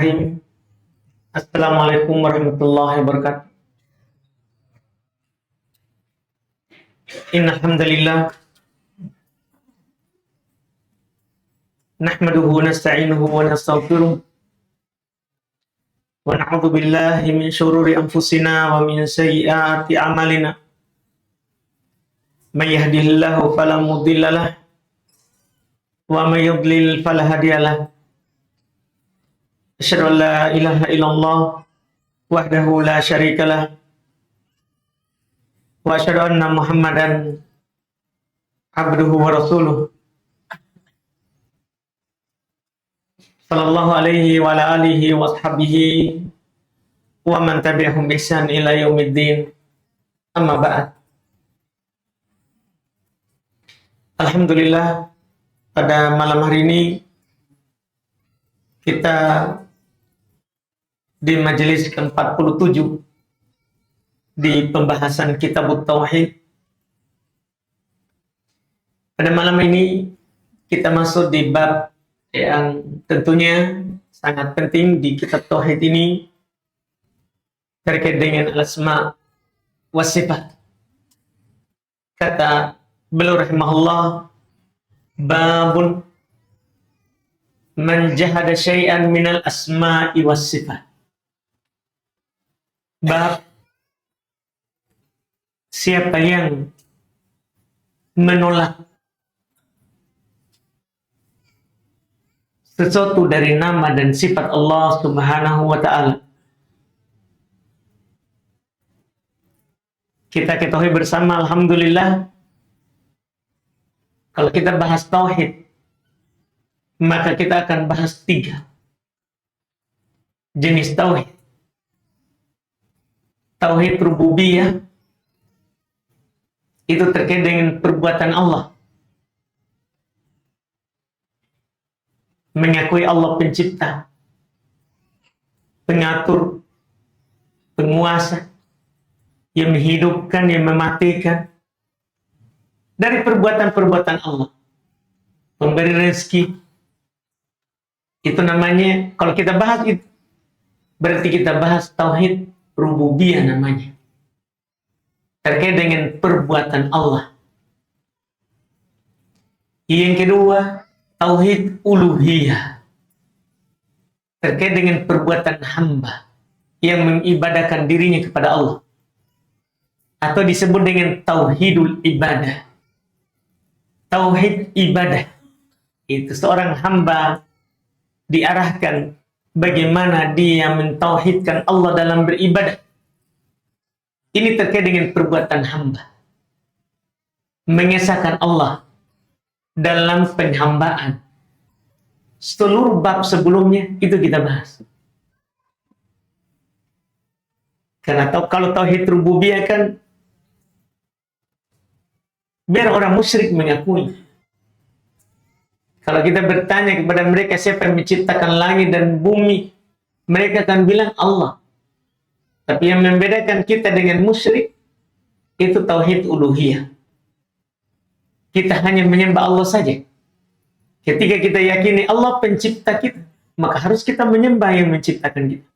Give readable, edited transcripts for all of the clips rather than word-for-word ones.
Bismillahirrahmanirrahim. Assalamualaikum warahmatullahi wabarakatuh. Innal hamdalillah nahmaduhu wa nasta'inuhu wa nastaghfiruh wa na'udzu billahi min syururi anfusina wa min sayyiati a'malina. May yahdihillahu fala mudhillalah wa may yudlil fala hadiyalah. Asyhadu an la ilaha illallah wahdahu la syarikalah wa asyhadu anna Muhammadan abduhu wa rasuluh sallallahu alaihi wa ala alihi wa sahbihi wa man tabi'ahum bi ihsan ila yaumiddin. Amma ba'd. Alhamdulillah, pada malam hari ini kita di majelis ke-47 di pembahasan Kitab Tauhid. Pada malam ini kita masuk di bab yang tentunya sangat penting di Kitab Tauhid ini, terkait dengan al-asma wa sifat. Kata beliau rahimahullah, babun man jahada syai'an minal asma'i was sifat. Bab siapa yang menolak sesuatu dari nama dan sifat Allah Subhanahu wa ta'ala. Kita ketahui bersama, alhamdulillah, kalau kita bahas tauhid, maka kita akan bahas 3 jenis tauhid. Tauhid rububiyah, itu terkait dengan perbuatan Allah. Mengakui Allah pencipta, pengatur, penguasa, yang menghidupkan, yang mematikan. Dari perbuatan-perbuatan Allah, pemberi rezeki. Itu namanya, kalau kita bahas itu, berarti kita bahas tauhid rububiyah namanya. Terkait dengan perbuatan Allah. Yang kedua, tauhid uluhiyah. Terkait dengan perbuatan hamba yang mengibadahkan dirinya kepada Allah. Atau disebut dengan tauhidul ibadah. Tauhid ibadah. Itu seorang hamba diarahkan bagaimana dia mentauhidkan Allah dalam beribadah. Ini terkait dengan perbuatan hamba. Mengesahkan Allah dalam penghambaan. Seluruh bab sebelumnya itu kita bahas. Karena kalau tauhid rububiyah kan biar orang musyrik mengakui. Kalau kita bertanya kepada mereka siapa yang menciptakan langit dan bumi, mereka akan bilang Allah. Tapi yang membedakan kita dengan musyrik itu tauhid uluhiyah. Kita hanya menyembah Allah saja. Ketika kita yakini Allah pencipta kita, maka harus kita menyembah yang menciptakan kita.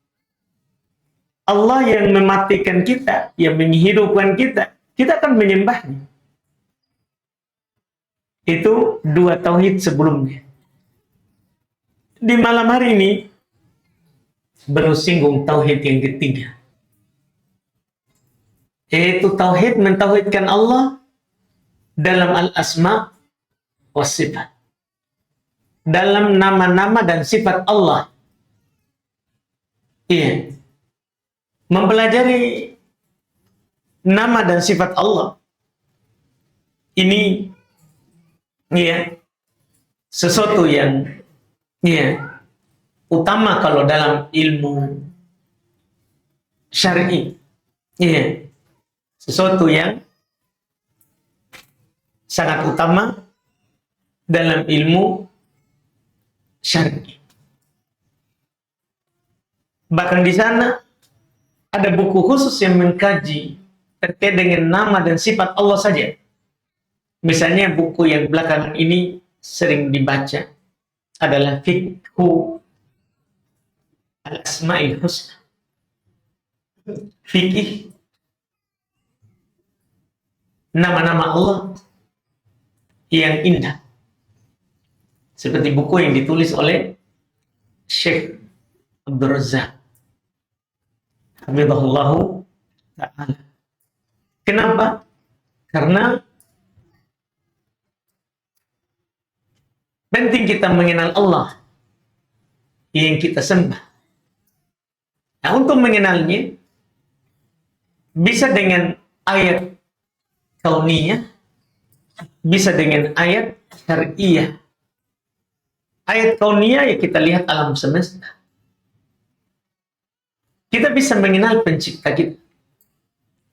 Allah yang mematikan kita, yang menghidupkan kita, kita akan menyembahnya. Itu 2 tauhid sebelumnya. Di malam hari ini baru singgung tauhid yang ketiga, yaitu tauhid mentauhidkan Allah dalam al-asma was sifat. Dalam nama-nama dan sifat Allah. Iya. Mempelajari nama dan sifat Allah ini sesuatu yang utama kalau dalam ilmu syar'i. Sesuatu yang sangat utama dalam ilmu syar'i. Bahkan di sana ada buku khusus yang mengkaji terkait dengan nama dan sifat Allah saja. Misalnya buku yang belakangan ini sering dibaca adalah Fiqhu al-asma'il husna. Fikih nama-nama Allah yang indah. Seperti buku yang ditulis oleh Syekh Abdul Razak Hafizahullahu Ta'ala. Kenapa? Karena penting kita mengenal Allah yang kita sembah. Nah, untuk mengenalnya bisa dengan ayat kauniyah, bisa dengan ayat syar'iyah. Ayat kauniyah ya kita lihat alam semesta. Kita bisa mengenal pencipta kita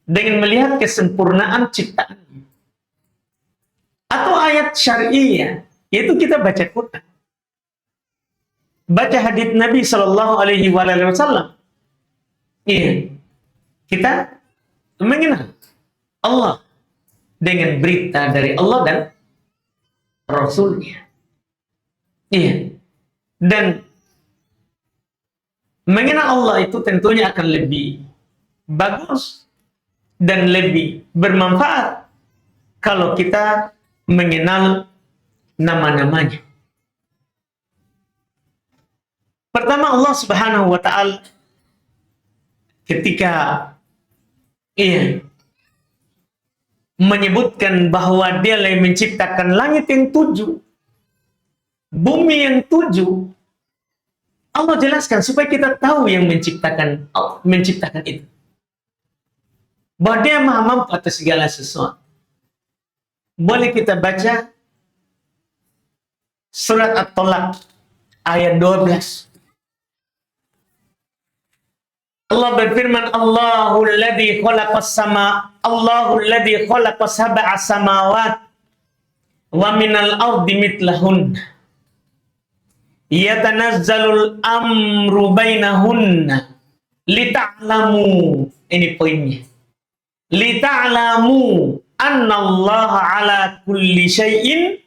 dengan melihat kesempurnaan ciptaan. Atau ayat syar'iyah, yaitu kita baca Quran. Baca hadits Nabi Shallallahu Alaihi Wasallam. Iya, kita mengenal Allah dengan berita dari Allah dan Rasulnya. Iya. Dan mengenal Allah itu tentunya akan lebih bagus dan lebih bermanfaat kalau kita mengenal nama-namanya. Pertama, Allah Subhanahu wa Ta'ala ketika menyebutkan bahwa Dia yang menciptakan langit yang 7, bumi yang 7, Allah jelaskan supaya kita tahu yang menciptakan itu, bahwa Dia maha mampu atas segala sesuatu. Boleh kita baca surat At-Talaq ayat 12. Allah berfirman, Allahul ladzi khalaqas sab'a samawat wa minal ardi mithlahun yatanazzalul amru bainahunna lita'lamu, ini poinnya, lita'lamu annallaha ala kulli syai'in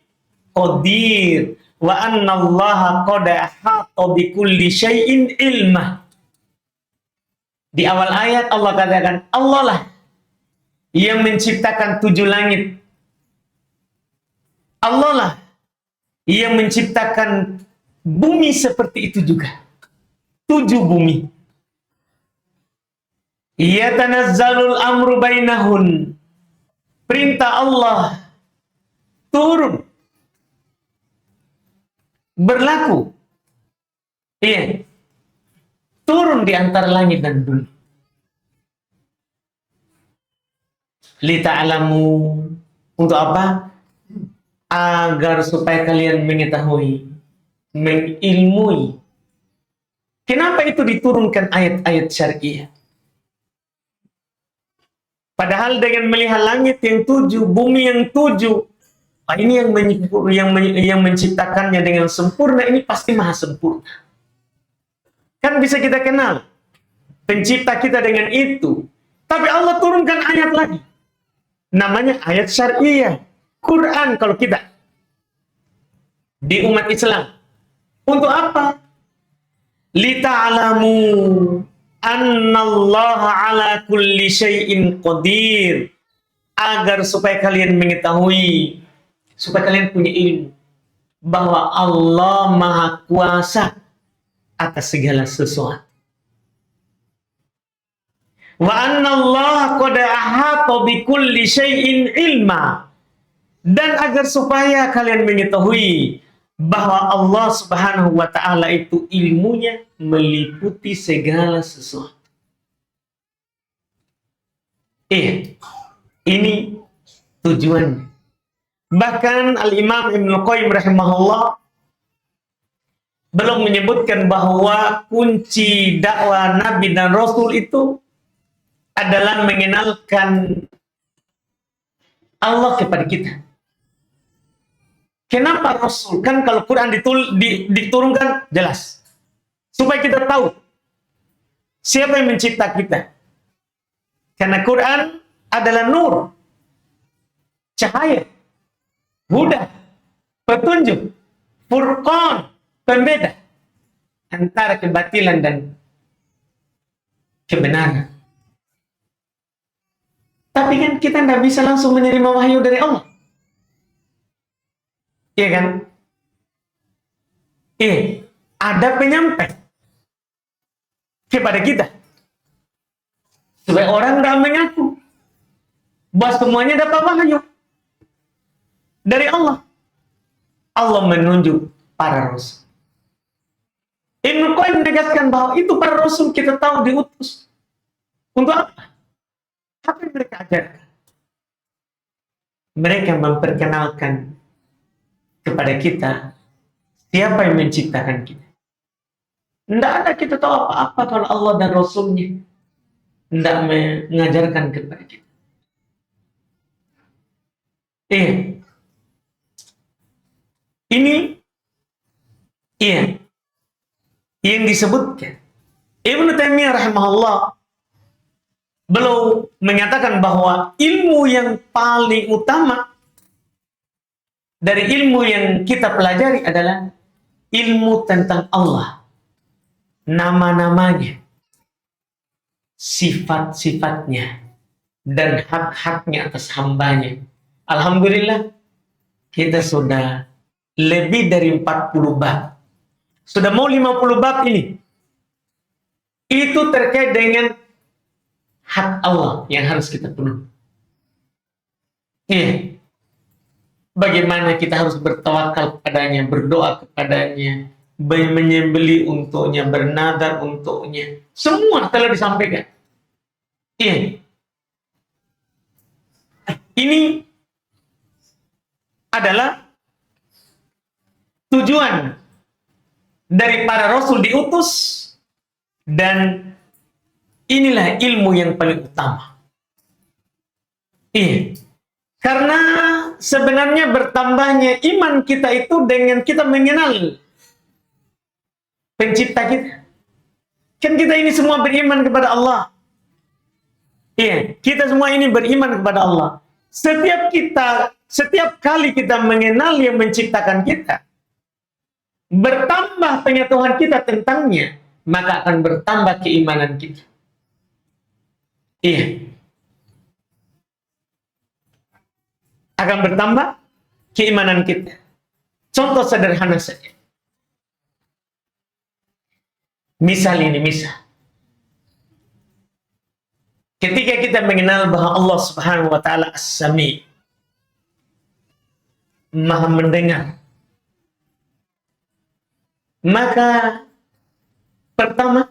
qadir wa annallaha qad ahata bi kulli syai'in ilmah. Di awal ayat Allah katakan, Allah lah yang menciptakan 7 langit. Allah lah yang menciptakan bumi seperti itu juga. 7 bumi. Yatanazzalul amru bainahun. Perintah Allah turun. Berlaku. Iya. Turun di antara langit dan bumi. Lita'lamu, untuk apa? Agar supaya kalian mengetahui, mengilmui. Kenapa itu diturunkan ayat-ayat syariah? Padahal dengan melihat langit yang 7, bumi yang 7, ini yang menciptakannya dengan sempurna, ini pasti maha sempurna. Kan bisa kita kenal pencipta kita dengan itu. Tapi Allah turunkan ayat lagi. Namanya ayat syariah. Quran kalau kita. Di umat Islam. Untuk apa? Lita'alamu annallaha ala kulli syai'in qadir. Agar supaya kalian mengetahui. Supaya kalian punya ilmu. Bahwa Allah maha kuasa atas segala sesuatu. Wa annallaha qad ahata bi kulli syai'in ilma. Dan agar supaya kalian mengetahui bahwa Allah Subhanahu wa Ta'ala itu ilmunya meliputi segala sesuatu. Ini tujuannya. Bahkan Al-Imam Ibnu Qayyim rahimahullah belum menyebutkan bahwa kunci dakwah Nabi dan Rasul itu adalah mengenalkan Allah kepada kita. Kenapa Rasul? Kan kalau Quran diturunkan jelas. Supaya kita tahu siapa yang mencipta kita. Karena Quran adalah nur, cahaya, huda, petunjuk, furqan, pembeda antara kebatilan dan kebenaran. Tapi kan kita tidak bisa langsung menerima wahyu dari Allah. Iya kan? Ada penyampai kepada kita. Supaya orang tidak mengaku bahwa semuanya dapat wahyu dari Allah. Allah menunjuk para rasul. Ibnu Qayyim menegaskan bahwa itu para rasul kita tahu diutus untuk apa? Apa yang mereka ajarkan? Mereka memperkenalkan kepada kita siapa yang menciptakan kita. Tidak ada kita tahu apa-apa kalau Allah dan Rasulnya tidak mengajarkan kepada kita. Ini yang disebutkan Ibnu Taimiyah rahimahullah, beliau menyatakan bahwa ilmu yang paling utama dari ilmu yang kita pelajari adalah ilmu tentang Allah, nama-namanya, sifat-sifatnya, dan hak-haknya atas hambanya. Alhamdulillah, kita sudah lebih dari 40 bab. Sudah mau 50 bab ini. Itu terkait dengan hak Allah yang harus kita penuhi. Bagaimana kita harus bertawakal kepadanya, berdoa kepadanya, menyembelih untuknya, bernadar untuknya. Semua telah disampaikan. Ini adalah tujuan dari para rasul diutus, dan inilah ilmu yang paling utama. Karena sebenarnya bertambahnya iman kita itu dengan kita mengenal pencipta kita. Kan kita ini semua beriman kepada Allah. Kita semua ini beriman kepada Allah. Setiap kali kita mengenal yang menciptakan kita, bertambah pengetahuan kita tentangnya, maka akan bertambah keimanan kita. Akan bertambah keimanan kita. Contoh sederhana saja. Misal. Ketika kita mengenal bahwa Allah Subhanahu wa taala As-Sami, Maha mendengar, maka pertama,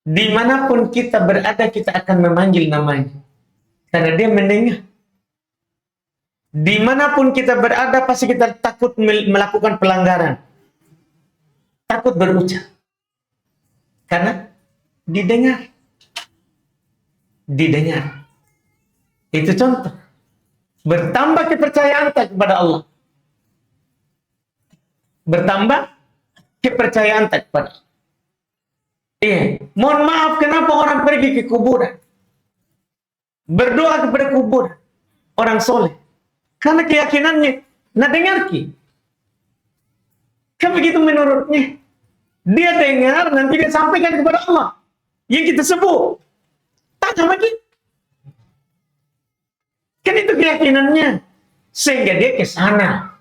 dimanapun kita berada, kita akan memanggil namanya, karena dia mendengar. Dimanapun kita berada, pasti kita takut melakukan pelanggaran, takut berucap, karena didengar. Itu contoh. Bertambah kepercayaan kepada Allah. Bertambah kepercayaan kepada Allah. Mohon maaf, kenapa orang pergi ke kuburan, berdoa kepada kuburan orang soleh? Karena keyakinannya, nah dengar ki. Kan begitu menurutnya. Dia dengar, nanti dia sampaikan kepada Allah yang kita sebut. Tanya lagi. Kan itu keyakinannya. Sehingga dia ke sana.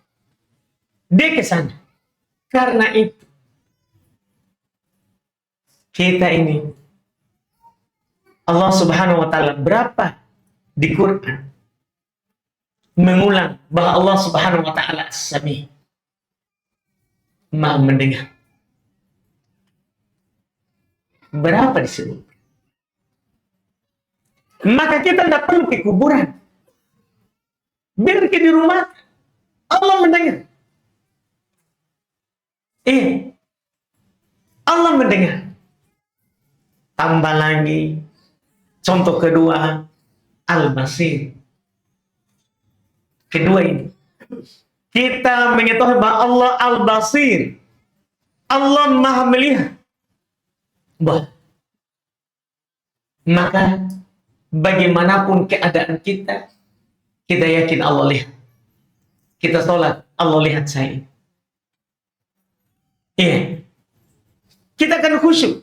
Karena itu, kita ini, Allah Subhanahu wa taala berapa di Quran mengulang bahwa Allah Subhanahu wa taala As-Sami, Maha mendengar. Berapa disebut? Maka kita tidak perlu ke kuburan. Biar di rumah, Allah mendengar. Allah mendengar. Tambah lagi, contoh kedua, Al-Basir. Kedua ini, kita mengetahui bahwa Allah Al-Basir, Allah Maha melihat. Maka bagaimanapun keadaan kita, kita yakin Allah lihat. Kita sholat, Allah lihat saya. Kita akan khusyuk.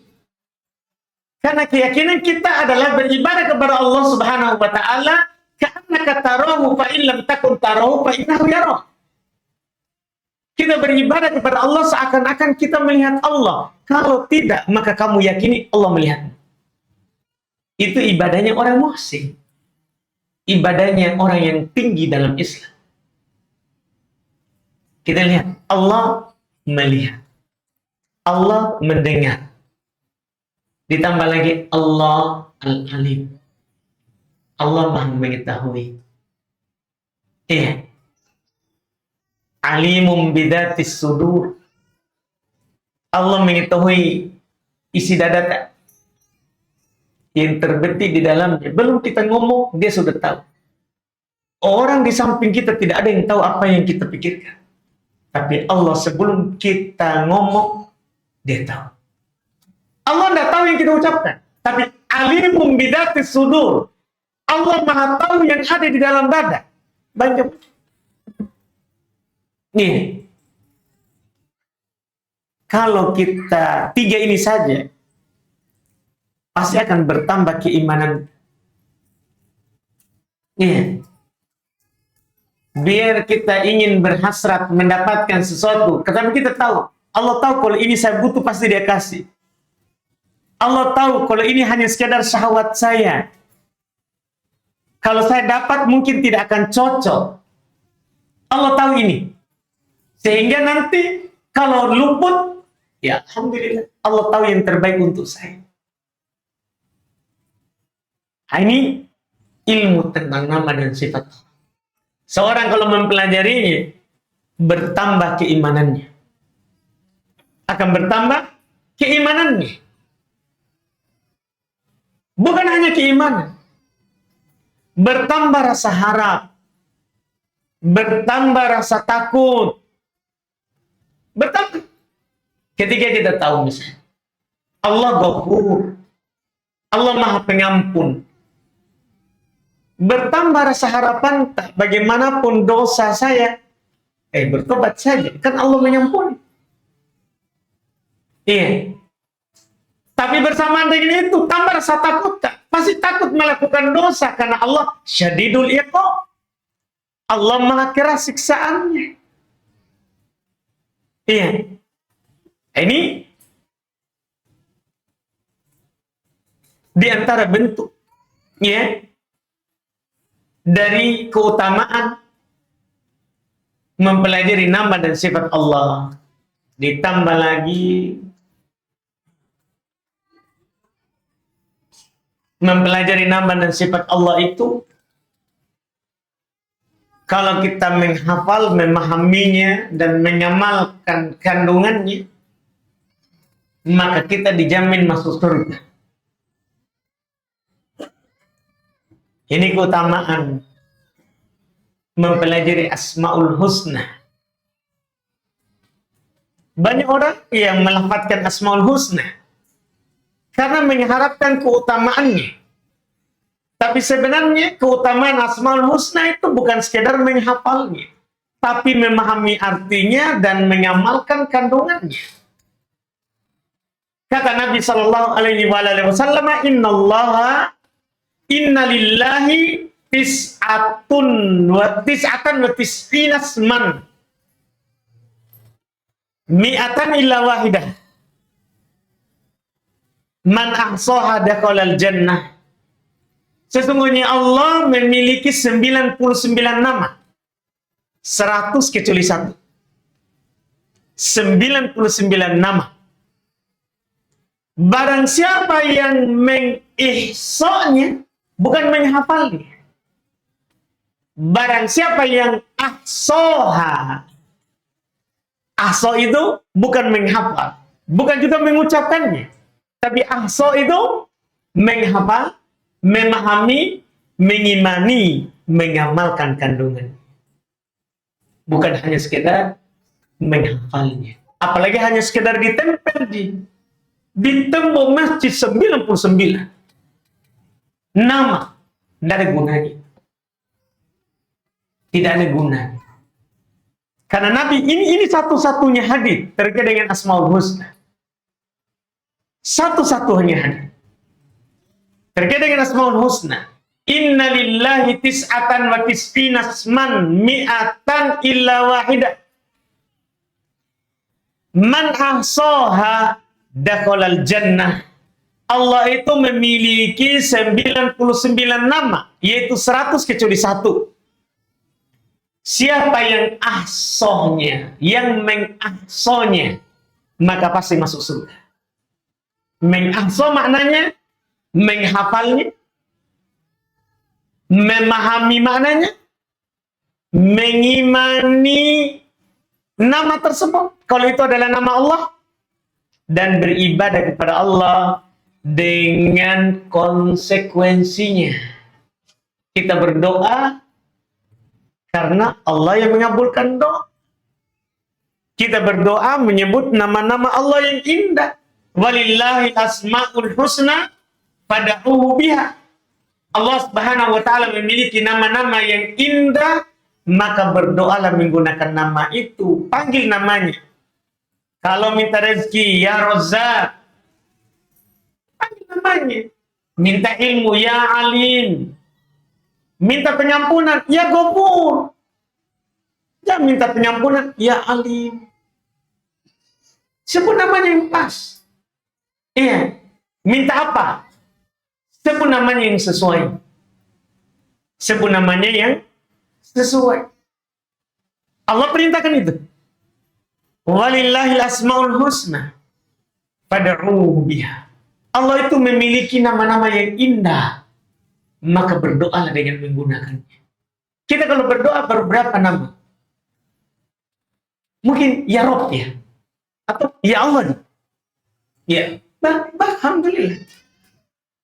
Karena keyakinan kita adalah beribadah kepada Allah Subhanahu wa taala ka'annaka tarahu fa in lam takun tarahu fa innahu yarah. Kita beribadah kepada Allah seakan-akan kita melihat Allah. Kalau tidak, maka kamu yakini Allah melihat. Itu ibadahnya orang muhsin. Ibadahnya orang yang tinggi dalam Islam. Kita lihat, Allah melihat. Allah mendengar. Ditambah lagi Allah Al-Alim. Allah Maha mengetahui. Iya. Alimum bidatis sudur. Allah mengetahui isi dada yang terbetik di dalamnya. Belum kita ngomong, dia sudah tahu. Orang di samping kita tidak ada yang tahu apa yang kita pikirkan. Tapi Allah sebelum kita ngomong, dia tahu. Allah tidak tahu yang kita ucapkan. Tapi alimum bidatis sudur. Allah Maha tahu yang ada di dalam dada. Banyak. Nih. Kalau kita tiga ini saja, pasti akan bertambah keimanan. Iya. Biar kita ingin berhasrat mendapatkan sesuatu, tetapi kita tahu, Allah tahu kalau ini saya butuh pasti dia kasih. Allah tahu kalau ini hanya sekedar syahwat saya. Kalau saya dapat mungkin tidak akan cocok. Allah tahu ini. Sehingga nanti kalau luput, ya alhamdulillah, Allah tahu yang terbaik untuk saya. Ini ilmu tentang nama dan sifat. Seorang kalau mempelajarinya, bertambah keimanannya. Akan bertambah keimanannya. Bukan hanya keimanan. Bertambah rasa harap. Bertambah rasa takut. Bertambah. Ketika kita tahu misalnya, Allah Ghafur. Allah Maha Pengampun. Bertambah rasa harapan, bagaimanapun dosa saya, bertobat saja, kan Allah mengampuni. Iya. Tapi bersamaan dengan itu, tambah rasa takut, pasti takut melakukan dosa, karena Allah syadidul iqab. Allah Maha keras siksaannya. Iya. Ini di antara bentuk, ya, dari keutamaan mempelajari nama dan sifat Allah. Ditambah lagi mempelajari nama dan sifat Allah itu, kalau kita menghafal, memahaminya dan mengamalkan kandungannya, maka kita dijamin masuk surga. Ini keutamaan mempelajari Asmaul Husna. Banyak orang yang melafadzkan Asmaul Husna karena mengharapkan keutamaannya. Tapi sebenarnya keutamaan Asmaul Husna itu bukan sekedar menghafalnya, tapi memahami artinya dan mengamalkan kandungannya. Kata Nabi Shallallahu Alaihi Wasallam, Inna lillahi tis'atan wa tis'inas man mi'atan illa wahidah man ahsaha dakhalal jannah. Sesungguhnya Allah memiliki 99 nama, 100 kecuali 1. 99 nama. Barang siapa yang mengihsanya, bukan menghafalnya. Barang siapa yang ahsoha. Ahso itu bukan menghafal. Bukan juga mengucapkannya. Tapi ahso itu menghafal, memahami, mengimani, mengamalkan kandungan. Bukan hanya sekedar menghafalnya. Apalagi hanya sekedar ditempel di tembok masjid 99. Nama, tidak ada gunanya. Tidak ada gunanya. Karena Nabi ini satu-satunya hadis terkait dengan Asmaul Husna. Satu-satunya hadis. Terkait dengan Asmaul Husna. Inna lillahi tis'atan wa tis'ina asman mi'atan illa wahidah. Man ahsaha dakhalal jannah. Allah itu memiliki 99 nama, yaitu 100 kecuali satu. Siapa yang ahsohnya, yang mengahsohnya, maka pasti masuk surga. Mengahsoh maknanya, menghafalnya, memahami maknanya, mengimani nama tersebut, kalau itu adalah nama Allah, dan beribadah kepada Allah dengan konsekuensinya. Kita berdoa karena Allah yang mengabulkan doa. Kita berdoa menyebut nama-nama Allah yang indah. Walillahi asma'ul husna fad'uhu biha. Allah Subhanahu wa taala memiliki nama-nama yang indah, maka berdoalah menggunakan nama itu, panggil namanya. Kalau minta rezeki, ya Razzaq, panggil namanya. Minta ilmu, ya Alim. Minta pengampunan, ya Ghafur. Jangan minta pengampunan, ya Alim. Sebut namanya yang pas. Iya. Minta apa? Sebut namanya yang sesuai. Sebut namanya yang sesuai. Allah perintahkan itu. Walillahil asmaul husna fad'uhu biha. Allah itu memiliki nama-nama yang indah, maka berdoalah dengan menggunakannya. Kita kalau berdoa berapa nama? Mungkin ya Rob ya, atau ya Allah. Ya, alhamdulillah.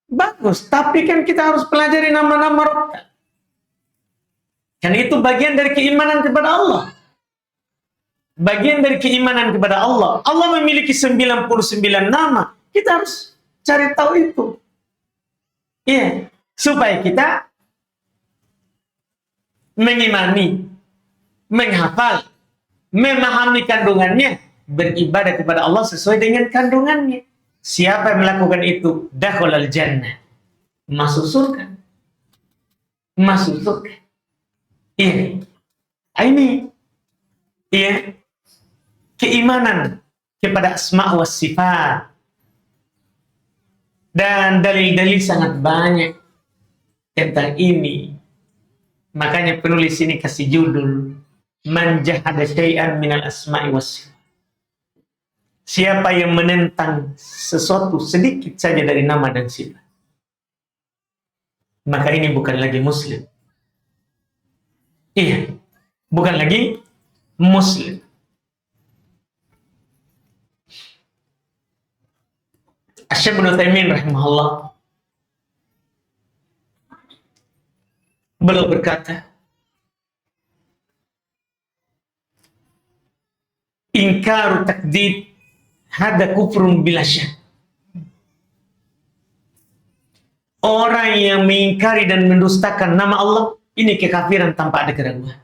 Bagus, tapi kan kita harus pelajari nama-nama Rob. Karena itu bagian dari keimanan kepada Allah. Bagian dari keimanan kepada Allah. Allah memiliki 99 nama. Kita harus cari tahu itu. Iya. Supaya kita mengimani, menghafal, memahami kandungannya, beribadah kepada Allah sesuai dengan kandungannya. Siapa yang melakukan itu, dakhalal jannah, masuk surga. Masuk surga. Iya. Ini iya, keimanan kepada asma wa sifat. Dan dalil-dalil sangat banyak tentang ini. Makanya penulis ini kasih judul Man jahada syai'an minal asma'i was sifat. Siapa yang menentang sesuatu sedikit saja dari nama dan sifat, maka ini bukan lagi muslim. Iya, bukan lagi muslim. Syekh Ibnu Utsaimin rahimahullah beliau berkata, ingkaru takdzib hada kufrun bila syak. Orang yang mengingkari dan mendustakan nama Allah, ini kekafiran tanpa ada keraguan.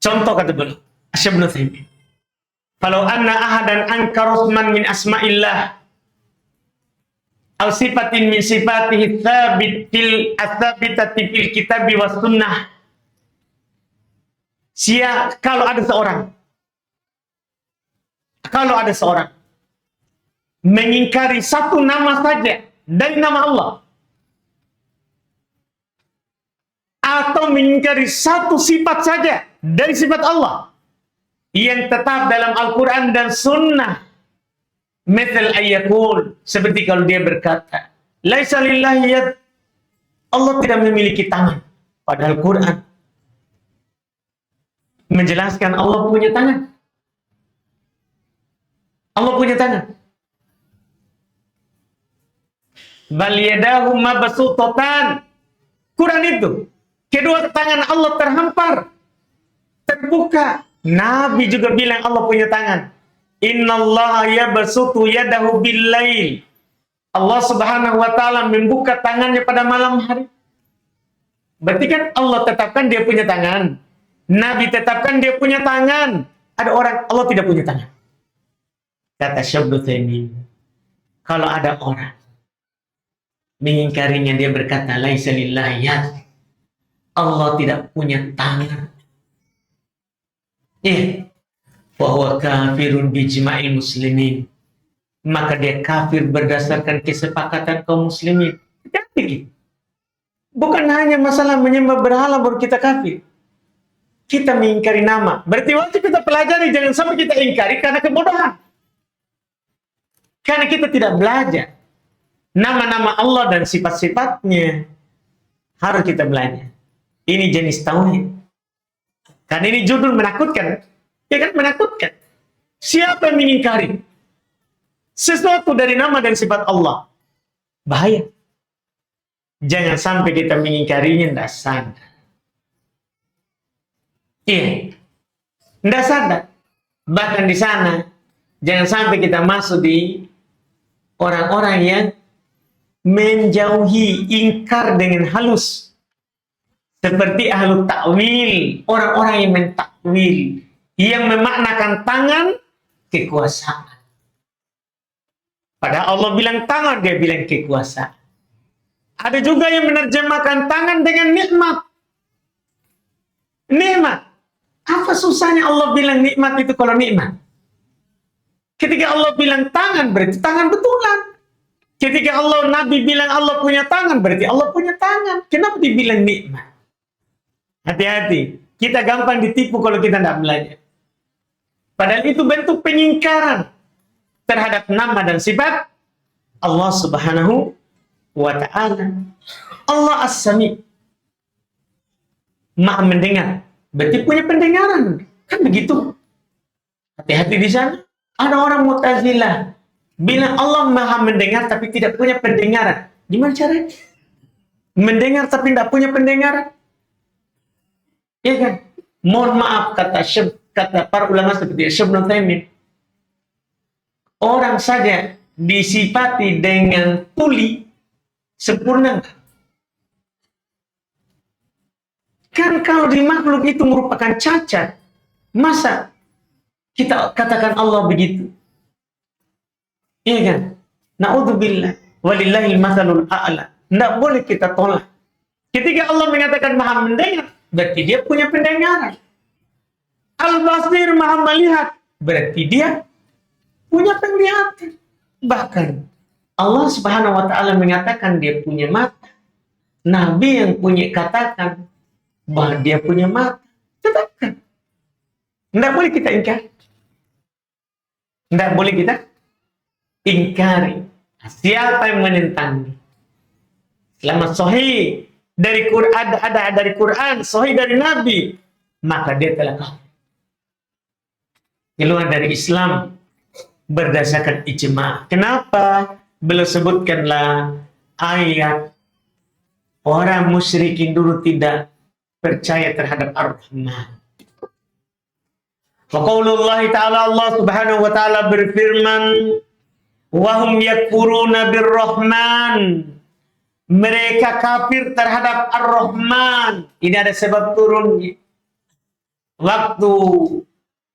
Contoh kata beliau, Syekh Ibnu Utsaimin, kalau anna ahadan ankara usman min asma'illah aw sifatin min sifatihi tsabitati fil kitabi was sunnah. Kalau ada seorang mengingkari satu nama saja dari nama Allah, atau mengingkari satu sifat saja dari sifat Allah yang tetap dalam Al-Quran dan Sunnah, mithal ayyakul, seperti kalau dia berkata, laisa lillahi yad, Allah tidak memiliki tangan. Padahal Quran menjelaskan Allah punya tangan. Allah punya tangan. Bal yadahu mabsutatan. Quran itu, kedua tangan Allah terhampar, terbuka. Nabi juga bilang Allah punya tangan. Innallaha yabsutu yadahu bil-lail. Allah Subhanahu wa taala membuka tangannya pada malam hari. Berarti kan Allah tetapkan dia punya tangan. Nabi tetapkan dia punya tangan. Ada orang Allah tidak punya tangan. Kata Syekh Ibnu Utsaimin, Kalau ada orang mengingkarinya, dia berkata, laisa lillahi yad. Allah tidak punya tangan. Bahwa kafirun bijma'il muslimin. Maka dia kafir berdasarkan kesepakatan kaum muslimin. Jadi, bukan hanya masalah menyembah berhala baru kita kafir. Kita mengingkari nama. Berarti wajib kita pelajari, jangan sampai kita ingkari karena kebodohan. Karena kita tidak belajar nama-nama Allah dan sifat-sifatnya. Harus kita belajar. Ini jenis tauhid. Karena ini judul menakutkan. Ya kan, menakutkan. Siapa yang mengingkari sesuatu dari nama dan sifat Allah? Bahaya. Jangan sampai kita mengingkarinya tidak sadar. Tidak sadar. Bahkan di sana, jangan sampai kita masuk di orang-orang yang menjauhi, ingkar dengan halus. Seperti ahlu takwil, orang-orang yang mentakwil, yang memaknakan tangan kekuasaan. Padahal Allah bilang tangan, dia bilang kekuasaan. Ada juga yang menerjemahkan tangan dengan nikmat. Nikmat. Apa susahnya Allah bilang nikmat itu kalau nikmat? Ketika Allah bilang tangan, berarti tangan betulan. Ketika Nabi bilang Allah punya tangan, berarti Allah punya tangan. Kenapa dibilang nikmat? Hati-hati. Kita gampang ditipu kalau kita tidak belajar. Padahal itu bentuk pengingkaran terhadap nama dan sifat Allah Subhanahu wa ta'ala. Allah As-Sami, Maha mendengar. Berarti punya pendengaran. Kan begitu. Hati-hati di sana. Ada orang Mu'tazilah bilang Allah Maha mendengar tapi tidak punya pendengaran. Gimana caranya? Mendengar tapi tidak punya pendengaran? Iya kan? Mohon maaf, kata para ulama seperti Syekh Ibnu Taimiyah, orang saja disifati dengan tuli sempurna. Kan kalau di makhluk itu merupakan cacat, masa kita katakan Allah begitu? Iya kan? Na'udzubillah, walillahil matsalul a'la. Tidak boleh kita tolak. Ketika Allah mengatakan Maha mendengar, berarti dia punya pendengaran. Al-Basir, Maha melihat, berarti dia punya penglihatan. Bahkan Allah Subhanahu wa ta'ala mengatakan dia punya mata. Nabi yang punya katakan bahwa dia punya mata. Tetapkan. Tidak boleh kita ingkari. Tidak boleh kita ingkari. Siapa yang menentangnya? Selama sahih dari Quran, ada dari Quran, sahih dari Nabi, maka dia telah kafir. Keluar dari Islam berdasarkan ijma'. Kenapa? Beliau sebutkanlah ayat orang musyrikin dulu tidak percaya terhadap Ar-Rahman. Faqaulullah ta'ala, Allah Subhanahu wa ta'ala berfirman, wahum yakfuruna birrahman. Mereka kafir terhadap Ar-Rahman. Ini ada sebab turunnya. Waktu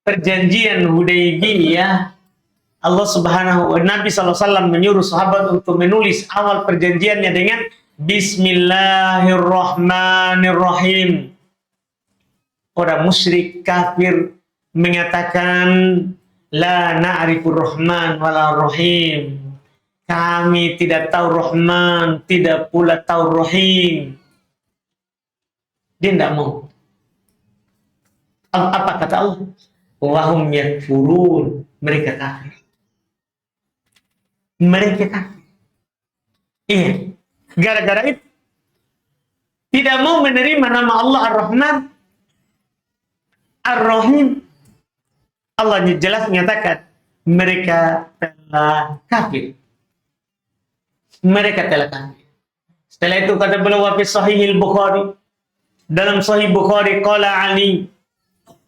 perjanjian Hudaybiyah, Allah Subhanahu wa Nabi SAW menyuruh sahabat untuk menulis awal perjanjiannya dengan Bismillahirrahmanirrahim. Orang musyrik kafir mengatakan la na'rifur rahman wala rahim. Kami tidak tahu Rahman, tidak pula tahu Rahim. Dia tidak mau. Apa kata Allah? Wahum yakfurun. Mereka kafir. Mereka kafir. Iya. Gara-gara itu tidak mau menerima nama Allah Ar-Rahman, Ar-Rahim. Allah jelas menyatakan mereka telah kafir. Mereka telah kafir. Setelah itu kata beliau wa fi Sahihil Bukhari, dalam Sahih Bukhari, qala Ali,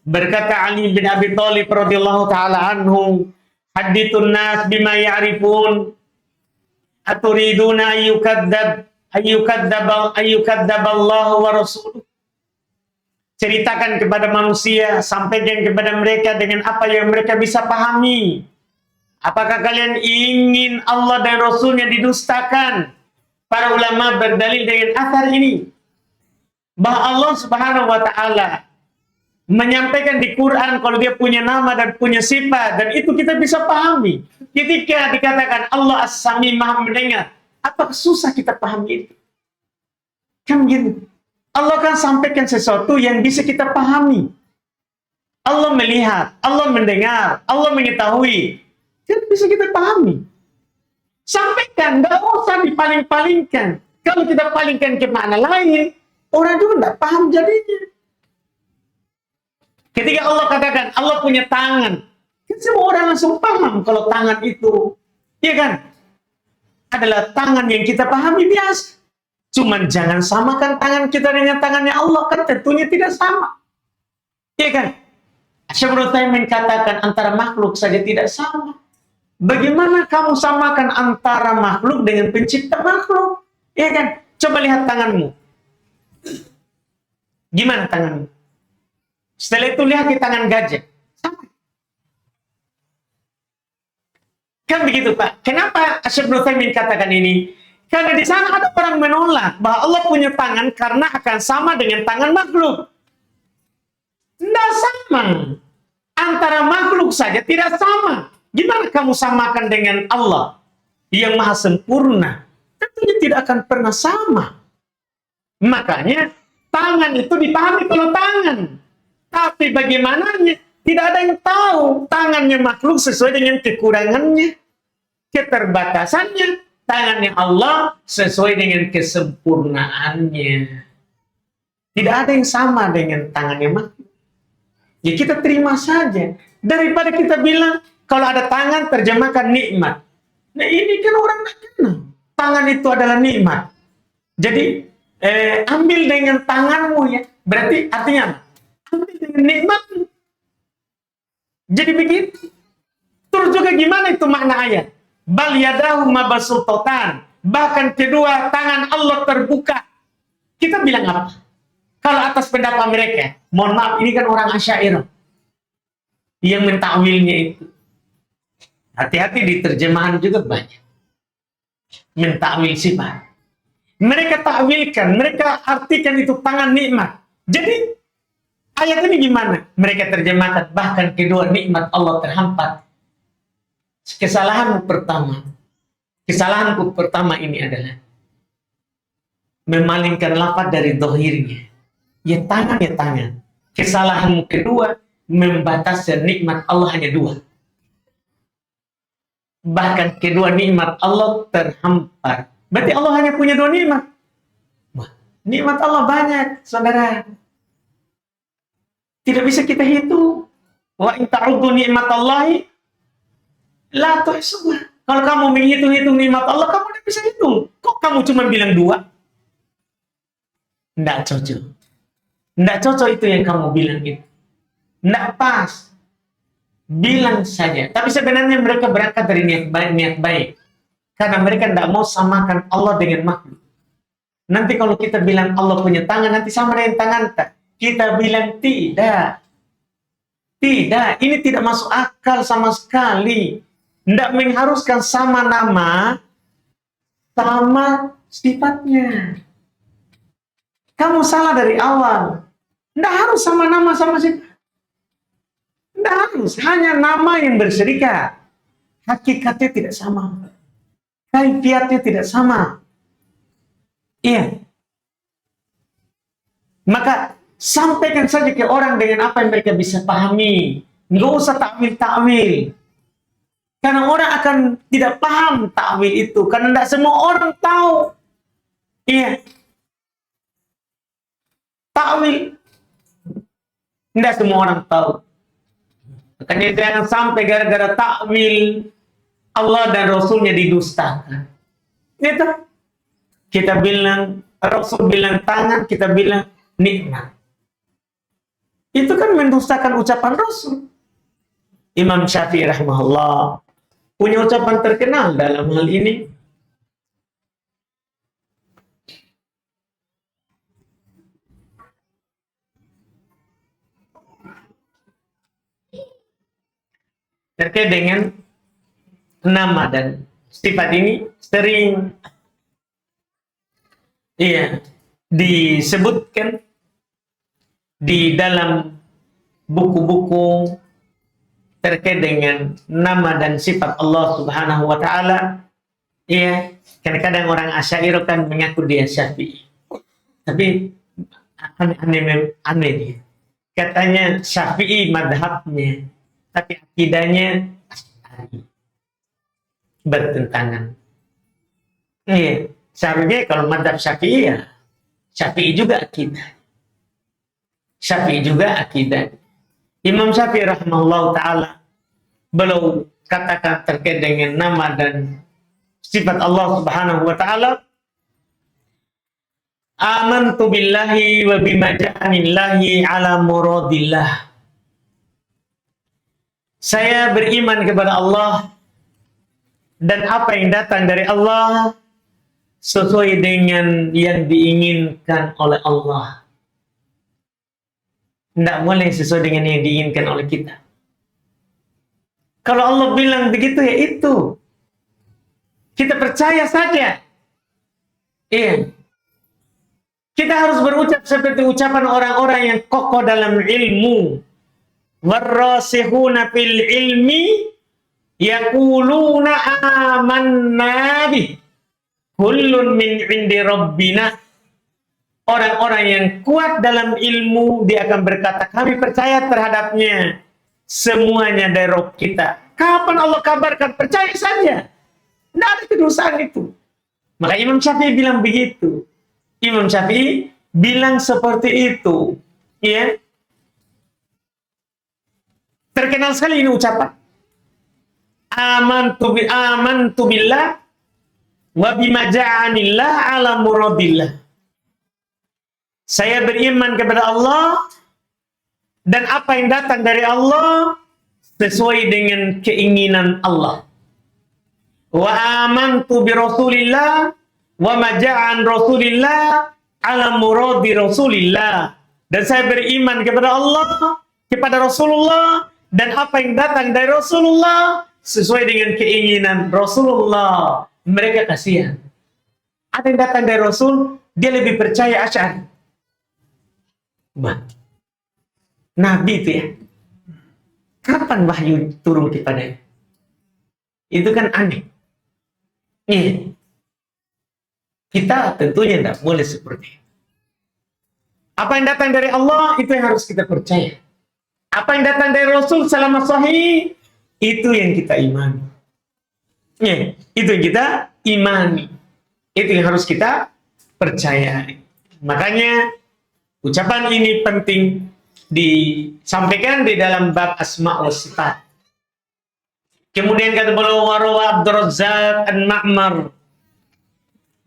berkata Ali bin Abi Thalib radhiyallahu taala anhu, hadithun nas bima ya'rifun aturiduna ayyukadzdzab Allah wa rasuluh. Ceritakan kepada manusia, sampaikan kepada mereka dengan apa yang mereka bisa pahami. Apakah kalian ingin Allah dan Rasulnya didustakan? Para ulama berdalil dengan asar ini, bahwa Allah Subhanahu wa Ta'ala menyampaikan di Quran kalau dia punya nama dan punya sifat, dan itu kita bisa pahami. Ketika dikatakan Allah As-Sami, Maha mendengar, apa susah kita pahami itu? Kan gitu. Allah kan sampaikan sesuatu yang bisa kita pahami. Allah melihat, Allah mendengar, Allah mengetahui. Kan bisa kita pahami. Sampaikan, nggak usah dipaling-palingkan. Kalau kita palingkan ke makna lain, orang juga nggak paham jadinya. Ketika Allah katakan Allah punya tangan, kan semua orang langsung paham kalau tangan itu, ya kan, adalah tangan yang kita pahami biasa. Cuman jangan samakan tangan kita dengan tangannya Allah, kan tentunya tidak sama. Ya kan? Syekh Ibnu Taimiyah katakan antara makhluk saja tidak sama. Bagaimana kamu samakan antara makhluk dengan pencipta makhluk? Ya kan? Coba lihat tanganmu. Gimana tanganmu? Setelah itu lihat di tangan gajah. Sama. Kan begitu, Pak. Kenapa Syekh Ibnu Taimiyah katakan ini? Karena di sana ada orang menolak bahwa Allah punya tangan karena akan sama dengan tangan makhluk. Tidak sama. Antara makhluk saja tidak sama. Gimana kamu samakan dengan Allah yang maha sempurna? Tentunya tidak akan pernah sama. Makanya tangan itu dipahami kalau tangan. Tapi bagaimananya? Tidak ada yang tahu. Tangannya makhluk sesuai dengan kekurangannya, keterbatasannya. Tangannya Allah sesuai dengan kesempurnaannya. Tidak ada yang sama dengan tangannya makhluk. Ya kita terima saja. Daripada kita bilang, kalau ada tangan terjemahkan nikmat. Nah ini kan orang tidak kenal. Tangan itu adalah nikmat. Jadi ambil dengan tanganmu ya. Berarti artinya ambil dengan nikmatmu. Jadi begitu. Terus juga gimana itu makna ayat? Bal yadahu mabsuutatan. Bahkan kedua tangan Allah terbuka. Kita bilang apa? Kalau atas pendapat mereka, mohon maaf, ini kan orang Asy'ariyah yang mentakwilnya itu. Hati-hati di terjemahan juga banyak mentakwil sifat. Mereka takwilkan, mereka artikan itu tangan nikmat. Jadi ayat ini gimana? Mereka terjemahkan bahkan kedua nikmat Allah terhampat. Kesalahanku pertama ini adalah memalingkan lafaz dari dohirnya. Ya tangan. Kesalahanmu kedua, membatasi nikmat Allah hanya dua. Bahkan kedua nikmat Allah terhampar. Berarti Allah hanya punya dua nikmat. Wah, nikmat Allah banyak, saudara. Tidak bisa kita hitung. Wa in ta'uddu nikmatallahi la tuhsuha. Kalau kamu menghitung-hitung nikmat Allah, kamu tidak bisa hitung. Kok kamu cuma bilang dua? Tidak cocok. Tidak cocok itu yang kamu bilang itu. Tidak pas. Bilang saja. Tapi sebenarnya mereka berangkat dari niat baik. Karena mereka tidak mau samakan Allah dengan makhluk. Nanti kalau kita bilang Allah punya tangan, nanti sama dengan tangan tak. Kita bilang tidak. Tidak. Ini tidak masuk akal sama sekali. Tidak mengharuskan sama nama, sama sifatnya. Kamu salah dari awal. Tidak harus sama nama sama sifat. Tidak harus. Hanya nama yang berserikat. Hakikatnya tidak sama. Kaifiatnya tidak sama. Iya. Maka sampaikan saja ke orang dengan apa yang mereka bisa pahami. Nggak usah takwil-takwil. Karena orang akan tidak paham takwil itu. Karena tidak semua orang tahu. Iya. Takwil. Tidak semua orang tahu. Makanya jangan sampai gara-gara takwil Allah dan Rasulnya didustakan. Itu. Kita bilang, Rasul bilang tangan, kita bilang nikmat. Itu kan mendustakan ucapan Rasul. Imam Syafi'i rahimahullah punya ucapan terkenal dalam hal ini. Terkait dengan nama dan sifat ini sering disebutkan di dalam buku-buku terkait dengan nama dan sifat Allah Subhanahu wa taala. Kadang-kadang orang Asy'ariyah kan mengaku dia Syafi'i. Tapi aneh dia. Katanya Syafi'i madhabnya, tapi akidahnya Asy'ari. Bertentangan. Seharusnya kalau madhab Syafi'i ya Syafi'i juga akidah. Syafi'i juga akidah. Imam Syafi'i rahimahullah ta'ala beliau katakan terkait dengan nama dan sifat Allah Subhanahu wa ta'ala, amantu billahi wa bima ja'anillahi ala muradillah. Saya beriman kepada Allah dan apa yang datang dari Allah sesuai dengan yang diinginkan oleh Allah. Tidak boleh sesuai dengan yang diinginkan oleh kita. Kalau Allah bilang begitu, ya itu. Kita percaya saja. Kita harus berucap seperti ucapan orang-orang yang kokoh dalam ilmu. Warrasihuna fil ilmi yaquluna amanna bih kullun min indi rabbina. Orang-orang yang kuat dalam ilmu, dia akan berkata, kami percaya terhadapnya, semuanya dari Rabb kita. Kapan Allah kabarkan? Percaya saja. Tidak ada kedosaan itu. Maka Imam Syafi'i bilang begitu. Imam Syafi'i bilang seperti itu. Terkenal sekali ini ucapan. Amantu billah wa bima ja'anillah ala muradillah. Saya beriman kepada Allah dan apa yang datang dari Allah sesuai dengan keinginan Allah. Wa amantu bi Rasulillah wa ma ja'an Rasulillah ala muradi Rasulillah. Dan saya beriman kepada Allah, kepada Rasulullah, dan apa yang datang dari Rasulullah sesuai dengan keinginan Rasulullah. Mereka kasihan. Ada yang datang dari Rasul, dia lebih percaya Asy'ari. Nabi itu ya, kapan wahyu turun kepadanya? Itu kan aneh. Kita tentunya tidak boleh seperti itu. Apa yang datang dari Allah, itu yang harus kita percaya. Apa yang datang dari Rasul selama sahih, itu yang kita imani. Itu yang kita imani. Itu yang harus kita percaya. Makanya ucapan ini penting disampaikan di dalam bab asma wa sifat. Kemudian kata beliau warawa Abdurrazzaq an-Ma'mar,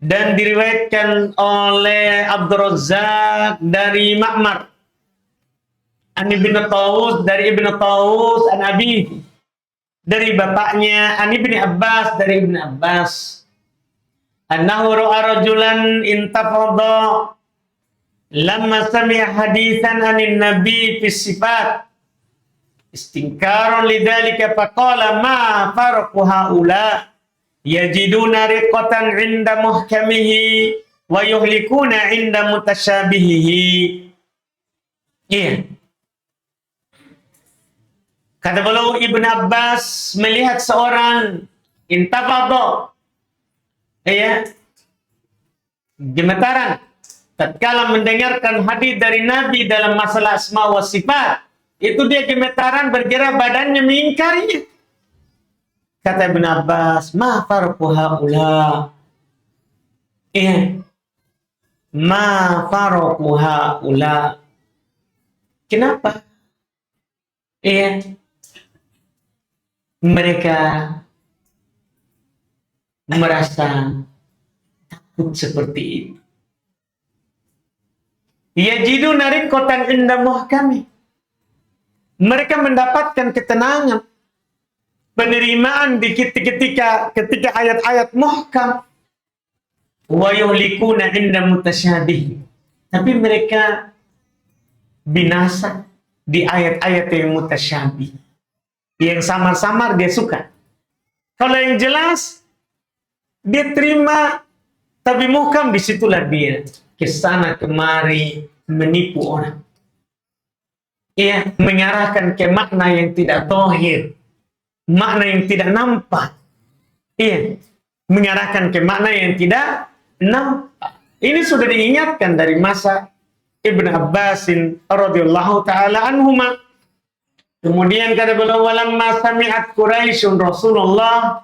dan diriwayatkan oleh Abdurrazzaq dari Ma'mar an Ibnu Tawus, dari Ibnu Tawus an Abi, dari bapaknya an Ibnu Abbas, dari Ibnu Abbas, annahu ra'a rajulan intafadha lamma sami'a hadithan anin nabi fi sifat istinkaron lidzalika faqala ma farqu haula yajiduna riqatan 'inda muhkamihi wa yuhlikuna 'inda mutasyabihihi. Kata beliau, Ibnu Abbas melihat seorang intafadha, gemetaran tatkala mendengarkan hadis dari Nabi dalam masalah asma wa sifat. Itu dia gemetaran, bergerak badannya mengingkarinya. Kata Ibnu Abbas, ma farqu haula. Ma farqu haula. Kenapa? Mereka merasa takut seperti itu. Yajiduna riqatan inda muhkami. Mereka mendapatkan ketenangan, penerimaan ketika ayat-ayat muhkam. Wa yuhlikuna inda mutasyabih. Tapi mereka binasa di ayat-ayat yang mutasyabih. Yang samar-samar dia suka. Kalau yang jelas dia terima, tapi muhkam disitulah dia kesana kemari menipu orang. Ia mengarahkan ke makna yang tidak zahir, makna yang tidak nampak. Iya, mengarahkan ke makna yang tidak nampak. Ini sudah diingatkan dari masa Ibn Abbasin radhiyallahu taala anhuma. Kemudian kata beliau, walamma sami'at Quraisyun Rasulullah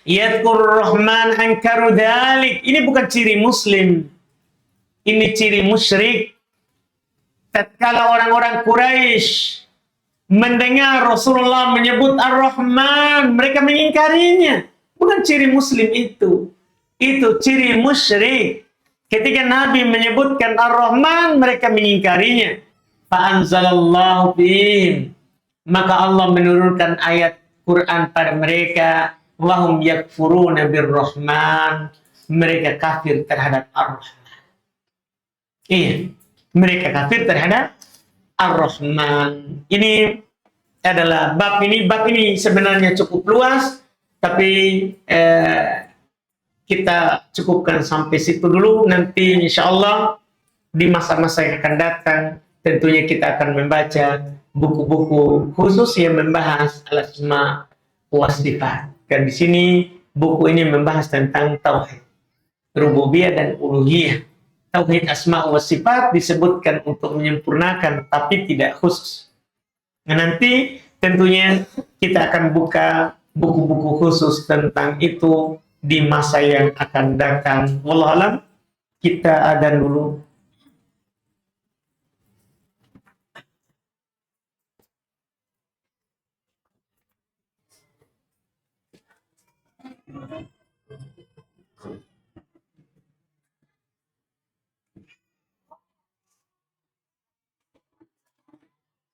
yadhkur Rahman ankaru dzalik. Ini bukan ciri muslim. Ini ciri musyrik. Tatkala orang-orang Quraisy mendengar Rasulullah menyebut Ar-Rahman, mereka mengingkarinya. Bukan ciri muslim itu. Itu ciri musyrik. Ketika Nabi menyebutkan Ar-Rahman, mereka mengingkarinya. Fa'anzalallahu bihim. Maka Allah menurunkan ayat Quran pada mereka. Wahum yakfuruna bir-Rahman. Mereka kafir terhadap Ar-Rahman. Iya. Mereka kafir terhadap Ar-Rahman. Ini adalah bab ini sebenarnya cukup luas, tapi kita cukupkan sampai situ dulu. Nanti insya Allah di masa-masa yang akan datang tentunya kita akan membaca buku-buku khusus yang membahas al-asma wa sifat. Dan di sini buku ini membahas tentang tauhid rububiyah dan uluhiyah. Tauhid asma wa sifat disebutkan untuk menyempurnakan tapi tidak khusus. Nah, nanti tentunya kita akan buka buku-buku khusus tentang itu di masa yang akan datang. Wallahu alam, kita adzan dulu.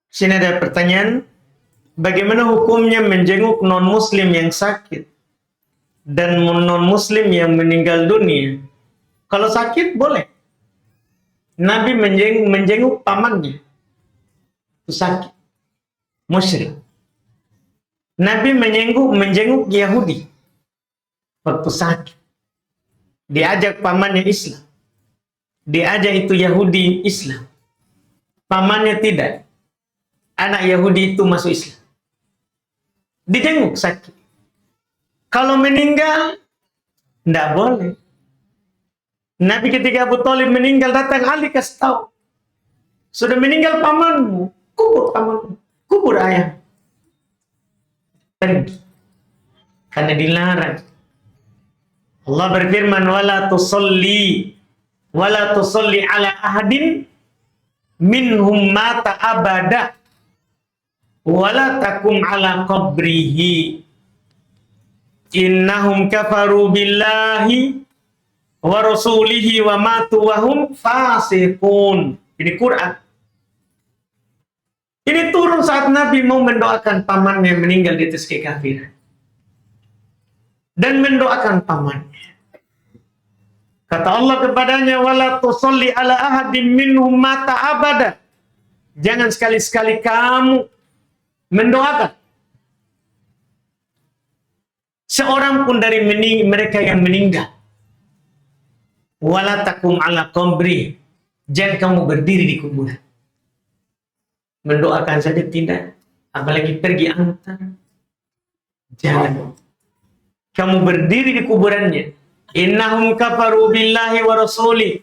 Sini ada pertanyaan, bagaimana hukumnya menjenguk non-muslim yang sakit dan non-muslim yang meninggal dunia? Kalau sakit boleh. Nabi menjenguk pamannya. Itu sakit. Musyrik. Nabi menjenguk Yahudi. Waktu sakit. Diajak pamannya Islam. Diajak itu Yahudi Islam. Pamannya tidak. Anak Yahudi itu masuk Islam. Dijenguk sakit. Kalau meninggal, tidak boleh. Nabi ketika Abu Thalib meninggal, datang Ali kasih tahu. Sudah meninggal pamanmu, kubur pamanmu, kubur ayah. Pergi. Karena dilarang. Allah berfirman, wala tusalli ala ahadin minhum mata abada wala takum ala qabrihi innahum kafaru billahi wa rasulihi wa matu wa hum fasiqun. Ini Quran. Ini turun saat Nabi mau mendoakan pamannya yang meninggal di atas kekafiran. Dan mendoakan pamannya. Kata Allah kepadanya, wala tusalli ala ahadin minhum mata abada. Jangan sekali-sekali kamu mendoakan seorang pun dari mereka yang meninggal. Wala takum ala qabri. Jangan kamu berdiri di kuburan. Mendoakan saja tidak, apalagi pergi antar. Jangan. Kamu berdiri di kuburannya. Innahum kafaru billahi wa rasuli.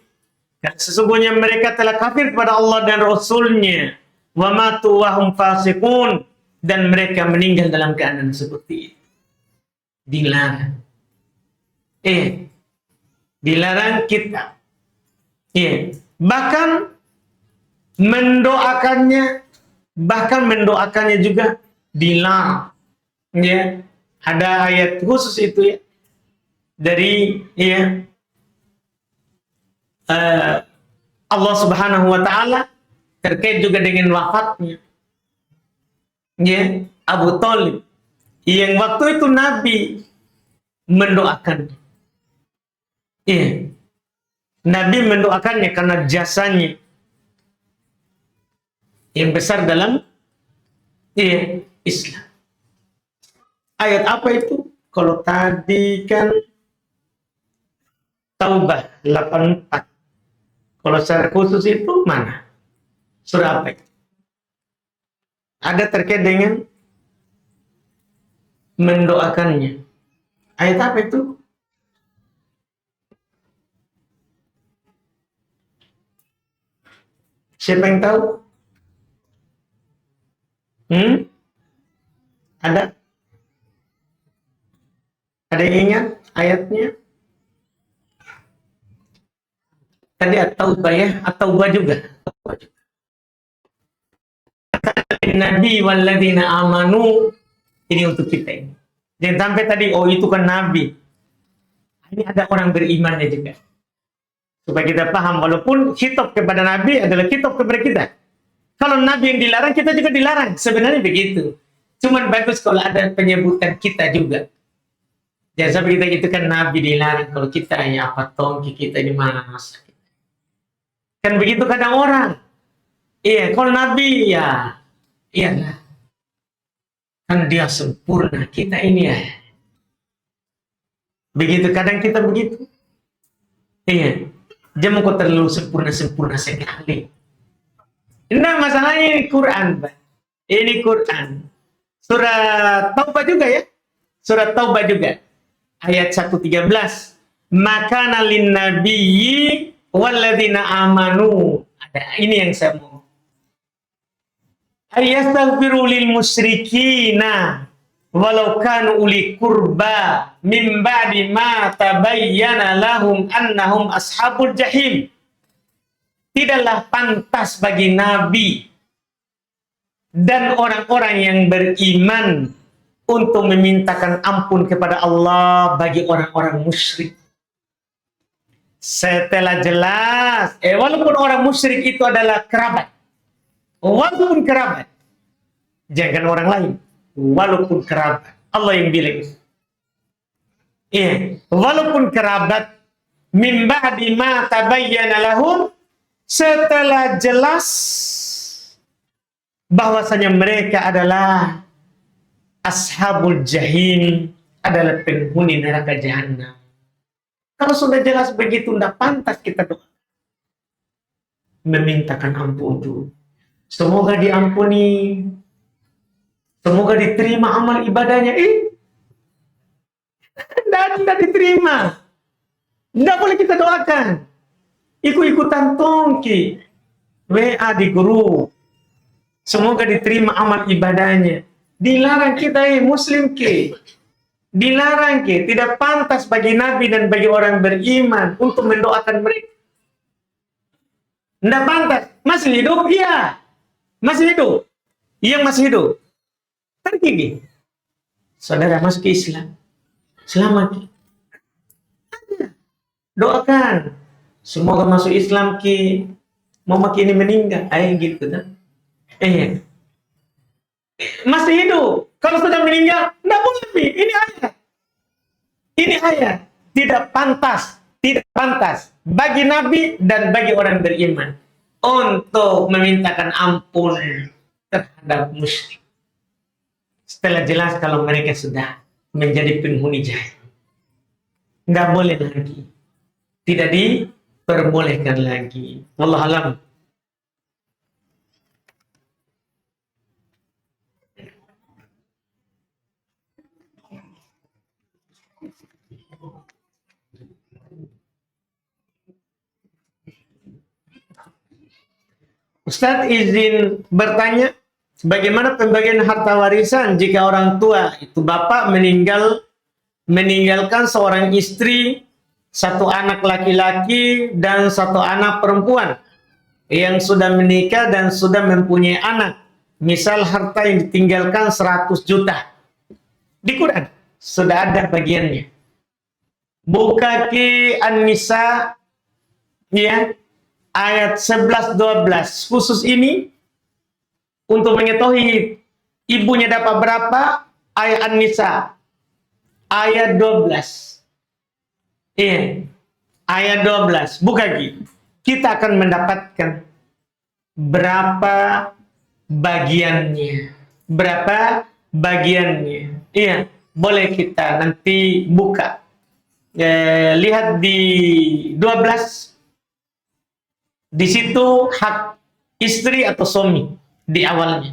Sesungguhnya mereka telah kafir kepada Allah dan Rasulnya. Wa matu wa hum fasiqun. Dan mereka meninggal dalam keadaan seperti itu. Dilarang. Dilarang kita. Bahkan mendoakannya juga dilarang. Ada ayat khusus itu ya. Dari Allah Subhanahu wa taala terkait juga dengan wafatnya. Abu Thalib yang waktu itu Nabi mendoakan. Nabi mendoakannya karena jasanya yang besar dalam Islam. Ayat apa itu? Kalau tadi kan Taubah 84. Kalau secara khusus itu mana? Surah apa itu? Ada terkait dengan mendoakannya. Ayat apa itu? Siapa yang tahu? Ada? Ada yang ingat ayatnya? Tadi At-Taubah ya? At-Taubah juga. Nabi walladzina amanu. Ini untuk kita ini. Jangan sampai tadi, oh itu kan Nabi. Ini ada orang berimannya juga. Supaya kita paham, walaupun kitab kepada Nabi adalah kitab kepada kita. Kalau Nabi yang dilarang, kita juga dilarang. Sebenarnya begitu. Cuman bagus kalau ada penyebutan kita juga. Jangan sampai kita itu kan Nabi dilarang. Kalau kita ya apa tongki kita ini mana masa. Kan begitu kadang orang. Iya, kalau Nabi ya, iyalah. Kan dia sempurna, kita ini ya. Begitu kadang kita begitu. Iya. Jangan kau terlalu sempurna sekali. Nah, masalahnya ini Quran, Pak. Ini Quran. Surat Taubah juga ya. Surat Taubah juga. Ayat 113. Maka lin nabiyyi walladzina amanu. Ada ini yang saya mau. Ayastaghfiru lil musyrikina walau kanu uli kurba min ba'di ma tabayyana lahum annahum ashabul jahim. Tidaklah pantas bagi Nabi dan orang-orang yang beriman untuk memintakan ampun kepada Allah bagi orang-orang musyrik. Setelah jelas, walaupun orang musyrik itu adalah kerabat, walaupun kerabat, jangan orang lain, walaupun kerabat, Allah yang bilang. Iya, walaupun kerabat, min ba'di ma tabayyana lahum, setelah jelas bahwasanya mereka adalah ashabul jahim, adalah penghuni neraka jahanam. Kalau sudah jelas begitu, tidak pantas kita doa memintakan ampun itu. Semoga diampuni, semoga diterima amal ibadahnya. Tidak diterima. Tidak boleh kita doakan. Ikut-ikutan tongki. WA di grup. Semoga diterima amal ibadahnya. Dilarang kita muslim ke. Dilarang ke. Tidak pantas bagi Nabi dan bagi orang beriman untuk mendoakan mereka. Tidak pantas. Masih hidup? Iya. Masih hidup. Yang masih hidup. Pergi. Saudara masuk ke Islam. Selamat. Doakan. Semoga masuk Islam ki. Mau makin ini meninggal. Ayo gitu kan. Masih hidup. Kalau sudah meninggal, tidak boleh. Ini ayat. Ini ayat. Tidak pantas. Tidak pantas. Bagi Nabi dan bagi orang beriman. Untuk memintakan ampun terhadap musyrik. Setelah jelas kalau mereka sudah menjadi penghuni jahanam. Tidak boleh lagi. Tidak diperbolehkan lagi. Wallahu a'lam. Ustadz izin bertanya, bagaimana pembagian harta warisan jika orang tua itu bapak meninggalkan seorang istri, satu anak laki-laki dan satu anak perempuan yang sudah menikah dan sudah mempunyai anak. Misal harta yang ditinggalkan 100 juta. Di Quran sudah ada bagiannya. Buka ki An-Nisa ya. Ayat 11-12 khusus ini untuk mengetahui ibunya dapat berapa. Ayat An-Nisa ayat 12. Iya. Ayat 12. Buka lagi. Kita akan mendapatkan berapa bagiannya. Berapa bagiannya. Iya. boleh kita nanti buka. Lihat di 12. Di situ hak istri atau suami di awalnya.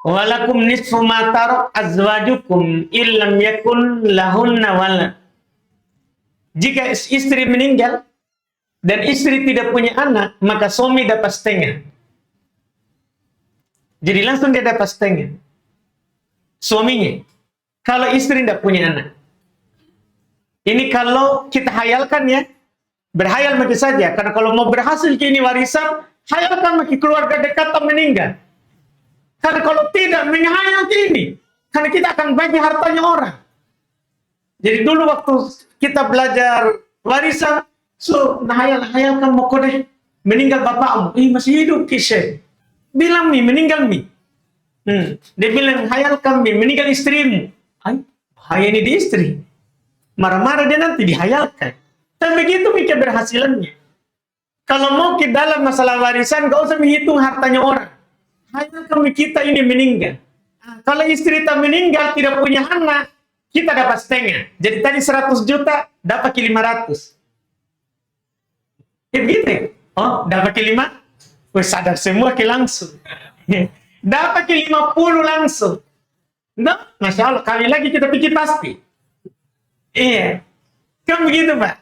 Walakum nisfu ma tarak azwajukum illam yakun lahunna walad. Jika istri meninggal dan istri tidak punya anak, maka suami dapat setengah. Jadi langsung dia dapat setengah. Suaminya. Kalau istri tidak punya anak. Ini kalau kita hayalkan ya, berhayal mati saja. Karena kalau mau berhasil kini warisan, hayalkan maki keluarga dekat atau meninggal. Karena kalau tidak menghayal kini, karena kita akan bagi hartanya orang. Jadi dulu waktu kita belajar warisan, hayalkan mau kode meninggal bapakmu, masih hidup kisah. Bilang mi meninggal mi. Dia bilang hayalkan mi meninggal istrimu. Bahaya ini di istri. Marah-marah dia nanti dihayalkan. Dan begitu mikir berhasilannya. Kalau mau ke dalam masalah warisan, gak usah menghitung hartanya orang. Hayalkan kita ini meninggal. Kalau istri tak meninggal, tidak punya anak, kita dapat setengah. Jadi tadi 100 juta, dapat ke 500. Begitu. Oh, dapat ke 5? Wih, sadar semua ke langsung. Dapat ke 50 langsung. Nah, Masya Allah, kali lagi kita pikir pasti. Iya. Kan begitu, Pak?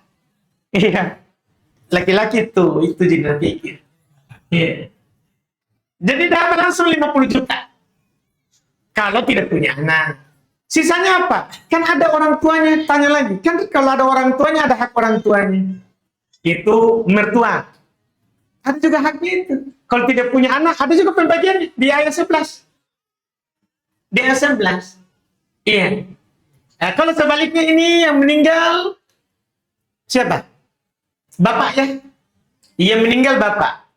Iya. Laki-laki itu jadi pikir. Iya. Jadi dapat langsung 50 juta. Kalau tidak punya anak. Sisanya apa? Kan ada orang tuanya, tanya lagi. Kan kalau ada orang tuanya, ada hak orang tuanya. Itu mertua. Ada juga haknya itu. Kalau tidak punya anak, ada juga pembagian di ayat 11. Di ayat 11. Iya. Nah, kalau sebaliknya ini yang meninggal, siapa? Bapak ya? Ia meninggal bapak.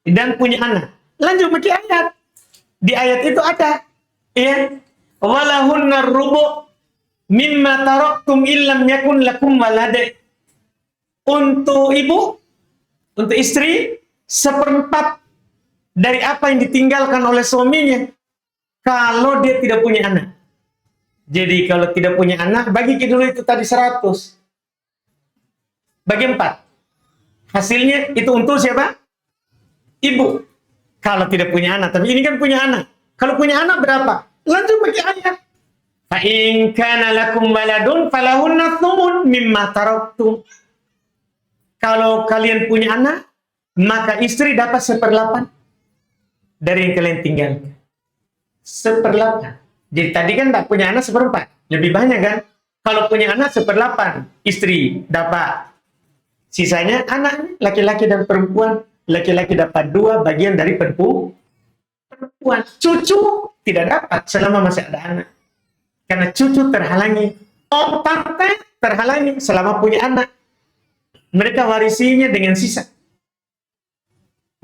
Dan punya anak. Lanjut pakai ayat. Di ayat itu ada. Ya. Walahunna rubu' mimma taraktum illam yakun lakum walad. Untuk ibu, untuk istri, 1/4 dari apa yang ditinggalkan oleh suaminya kalau dia tidak punya anak. Jadi kalau tidak punya anak, bagi dulu itu tadi 100. Bagi 4. Hasilnya itu untuk siapa? Ibu. Kalau tidak punya anak. Tapi ini kan punya anak. Kalau punya anak berapa? Lanjut bagi ayat. Fa in kana lakum waladun falahunna thumun mimma taraktum. Kalau kalian punya anak, maka istri dapat 1/8 dari yang kalian tinggalkan. 1/8. Jadi tadi kan tak punya anak 1/4. Lebih banyak kan? Kalau punya anak 1/8. Istri dapat. Sisanya anak, laki-laki dan perempuan. Laki-laki dapat 2 bagian dari perempuan. Cucu tidak dapat selama masih ada anak. Karena cucu terhalangi. Om tante terhalangi selama punya anak. Mereka warisinya dengan sisa.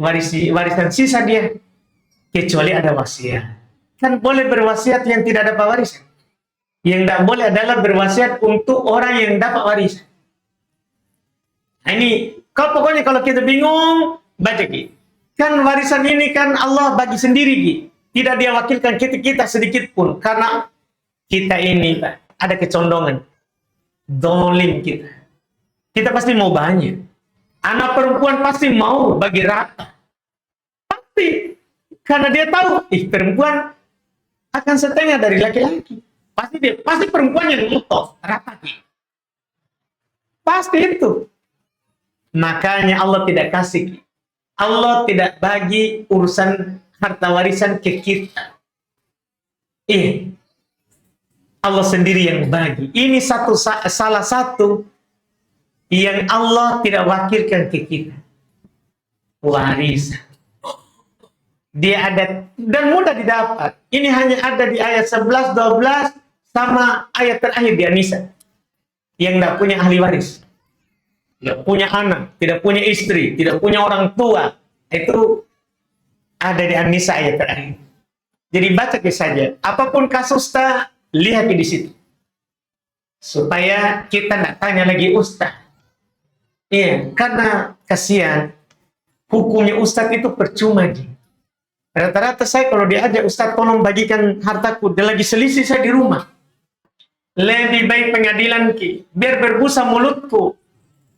Warisan sisa dia. Kecuali ada wasiat. Kan boleh berwasiat yang tidak dapat warisan. Yang tidak boleh adalah berwasiat untuk orang yang dapat warisan. Nah ini, pokoknya kalau kita bingung, baca Ki. Kan warisan ini kan Allah bagi sendiri Ki. Tidak dia wakilkan kita sedikit pun. Karena kita ini Pak, ada kecondongan. Dolim kita. Kita pasti mau banyak. Anak perempuan pasti mau bagi rata. Pasti. Karena dia tahu, perempuan akan setengah dari laki-laki. Pasti perempuan yang ngotot, rata. Pasti itu. Makanya Allah tidak kasih. Allah tidak bagi urusan harta warisan ke kita. Allah sendiri yang bagi. Ini salah satu yang Allah tidak wakilkan ke kita. Warisan. Dia ada dan mudah didapat. Ini hanya ada di ayat 11, 12 sama ayat terakhir di An-Nisa. Yang tidak punya ahli waris. Tidak punya anak, tidak punya istri, tidak punya orang tua. Itu ada di An-Nisa ayat terakhir. Jadi baca saja. Apapun kasus lihat di situ. Supaya kita tidak tanya lagi ustaz. Karena kasihan hukumnya ustaz itu percuma. Rata-rata saya kalau diajak, Ustaz tolong bagikan hartaku, dia lagi selisih saya di rumah. Lebih baik pengadilan ki, biar berbusa mulutku.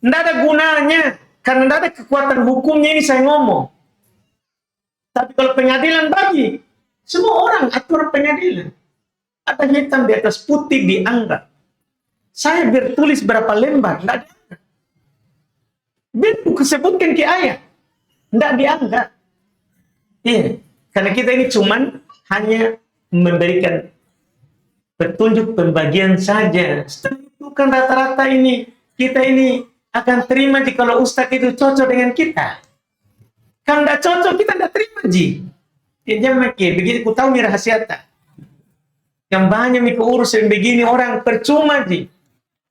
Nggak ada gunanya, karena nggak ada kekuatan hukumnya ini saya ngomong. Tapi kalau pengadilan bagi, semua orang atur pengadilan. Ada hitam di atas putih dianggap. Saya bertulis berapa lembar, nggak ada. Biar aku sebutkan ke ayat, nggak dianggap. Iya, karena kita ini cuman hanya memberikan petunjuk pembagian saja. Setelah itu kan rata-rata ini, kita ini akan terima jika kalau Ustadz itu cocok dengan kita. Kalau nggak cocok, kita nggak terima, Ji. Ya, begitu ku tahu nih rahasia tak. Yang banyak nih urus yang begini orang percuma, Ji.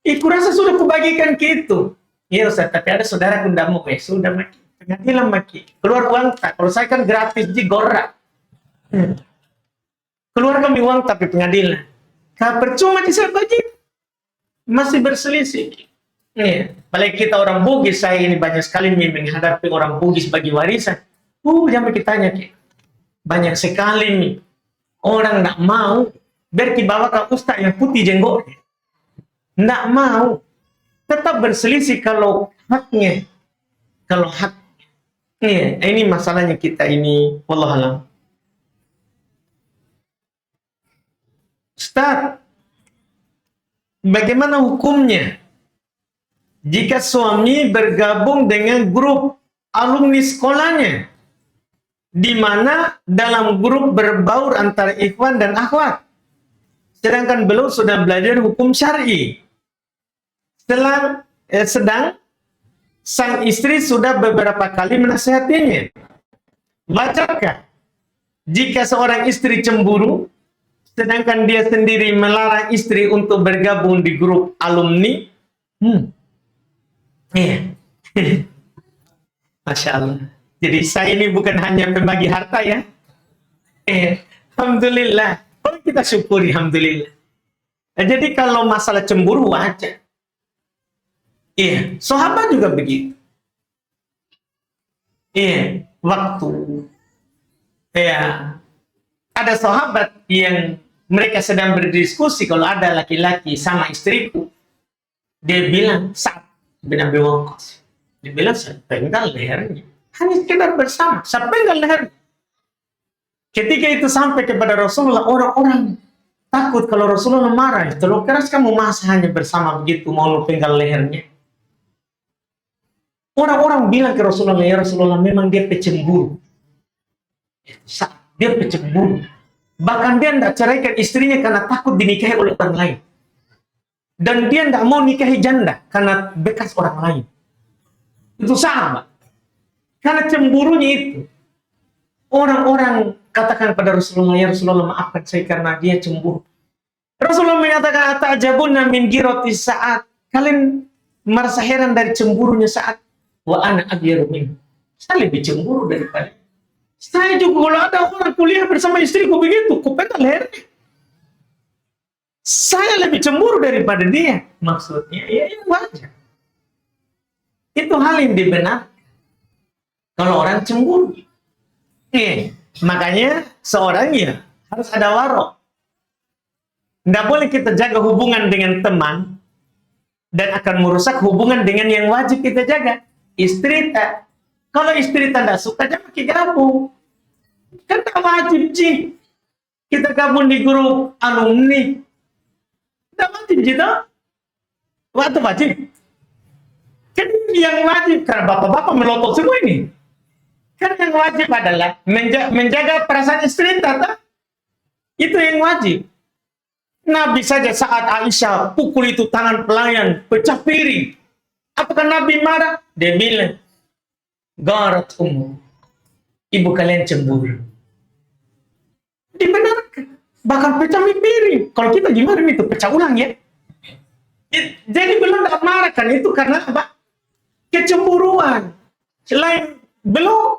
Iku rasa sudah kubagikan ke itu. Iya Ustaz, tapi ada saudara ku nggak mau, sudah maki. Pengadilan maki. Keluar uang tak. Kalau saya kan gratis, Ji, gorak. Keluar kami uang tapi pengadilan. Kalau percuma di saya bagi. Masih berselisih. Iya. Apalagi kita orang Bugis, saya ini banyak sekali menghadapi orang Bugis bagi warisan. Jangan kita tanya, Ki. Banyak sekali nih. Orang nggak mau. Biar dibawa ke ustaz yang putih jenggotnya. Nggak mau. Tetap berselisih kalau haknya. Kalau hak. Iya, ini masalahnya kita ini. Wallahualam. Ustaz, bagaimana hukumnya jika suami bergabung dengan grup alumni sekolahnya, di mana dalam grup berbaur antara ikhwan dan akhwat, sedangkan belum sudah belajar hukum syar'i. Sedang sang istri sudah beberapa kali menasihatinya. Wajarkah jika seorang istri cemburu, sedangkan dia sendiri melarang istri untuk bergabung di grup alumni? Iya. Masya Allah. Jadi saya ini bukan hanya pembagi harta ya. Alhamdulillah. Oh, kita syukuri, alhamdulillah. Jadi kalau masalah cemburu wajar. Iya, sahabat juga begitu. Iya, waktu. Iya, ada sahabat yang mereka sedang berdiskusi, kalau ada laki-laki sama istriku, dia bilang, Sa'ad bin Abi Waqqas. Dia bilang, saya penggal lehernya. Hanya sekedar bersama, saya penggal lehernya. Ketika itu sampai kepada Rasulullah, orang-orang takut kalau Rasulullah marah. Terlalu keras kamu masa hanya bersama begitu, mau penggal lehernya. Orang-orang bilang ke Rasulullah, ya Rasulullah, memang dia pecemburu. Dia pecemburu. Bahkan dia tidak ceraikan istrinya karena takut dinikahi oleh orang lain. Dan dia tidak mau nikahi janda karena bekas orang lain. Itu sama. Karena cemburunya itu. Orang-orang katakan pada Rasulullah, ya Rasulullah, maafkan saya karena dia cemburu. Rasulullah menyatakan, ata'jabunna min girati Sa'ad. Kalian merasa heran dari cemburunya Sa'ad. Wa ana aghyaru minhu. Saya lebih cemburu daripada. Saya juga kalau ada orang kuliah bersama istriku begitu, kupenggal lehernya. Saya lebih cemburu daripada dia. Maksudnya, ya wajar. Itu hal yang dibenarkan. Kalau orang cemburu. Makanya seorang ya harus ada warok. Nggak boleh kita jaga hubungan dengan teman dan akan merusak hubungan dengan yang wajib kita jaga. Istri tak. Kalau istri tidak suka, jangan kita gabung. Kan tak wajib, Ci. Kita gabung di grup alumni. Tidak wajib, Ci. Waktu wajib. Kan yang wajib, karena bapak-bapak melotot semua ini. Kan yang wajib adalah menjaga perasaan istri tak. Itu yang wajib. Nabi saja saat Aisyah pukul itu tangan pelayan, pecah piring. Apakah Nabi marah? Dia bilang, garat ibu kalian cemburu. Dibenarkan. Bahkan pecah piring. Kalau kita gimana itu? Pecah ulang ya. Jadi belum tak marah kan itu karena apa? Kecemburuan.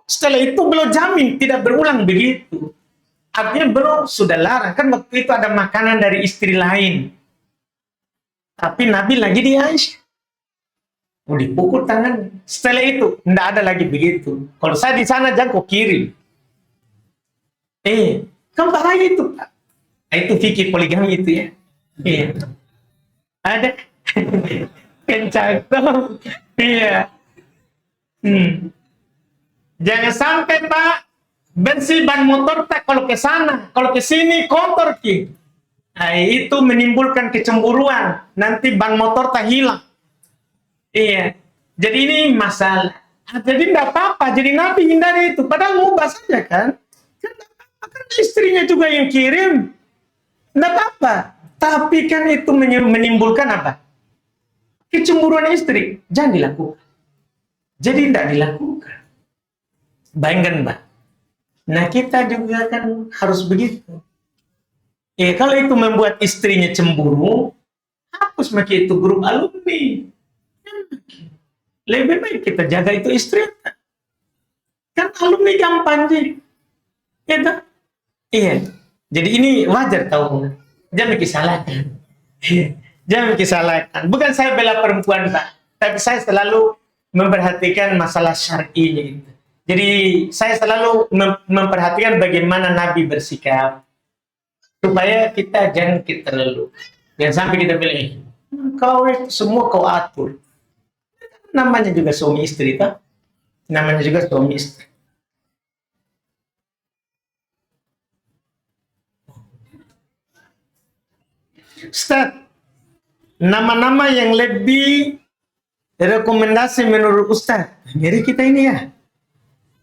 Setelah itu belum jamin tidak berulang begitu. Artinya belum sudah larang. Kan waktu itu ada makanan dari istri lain. Tapi Nabi lagi di Aisyah. Mau dipukul tangan. Setelah itu, tidak ada lagi begitu. Kalau saya di sana, jangan kok kirim. Kan bahaya itu, Pak. Itu fikih poligami itu ya. Iya. Ada kencang tuh. Iya. Jangan sampai Pak bersih ban motor tak kalau ke sana, kalau ke sini kotor ki. Nah, itu menimbulkan kecemburuan. Nanti ban motor tak hilang. Iya. Jadi ini masalah. Jadi tidak apa-apa. Jadi Nabi hindari itu. Padahal mubah saja kan. Kan istrinya juga yang kirim. Tidak apa-apa. Tapi kan itu menimbulkan apa? Kecemburuan istri. Jangan dilakukan. Jadi tidak dilakukan. Bayangkan, Mbak. Nah, kita juga kan harus begitu. Kalau itu membuat istrinya cemburu, hapus maki itu grup alumni. Lebih baik kita jaga itu istri. Kan alumni gampang sih. Gitu. Iya. Jadi ini wajar tahu. Jangan disalahkan. Jangan disalahkan. Bukan saya bela perempuan, Pak. Tapi saya selalu memperhatikan masalah syar'inya itu. Jadi saya selalu memperhatikan bagaimana Nabi bersikap supaya kita jangan kita terlalu. Jangan sampai kita bilang, kau itu semua kau atur. Namanya juga suami istri, tak? Namanya juga suami istri. Ustaz, nama-nama yang lebih rekomendasi menurut Ustaz. Jadi kita ini ya.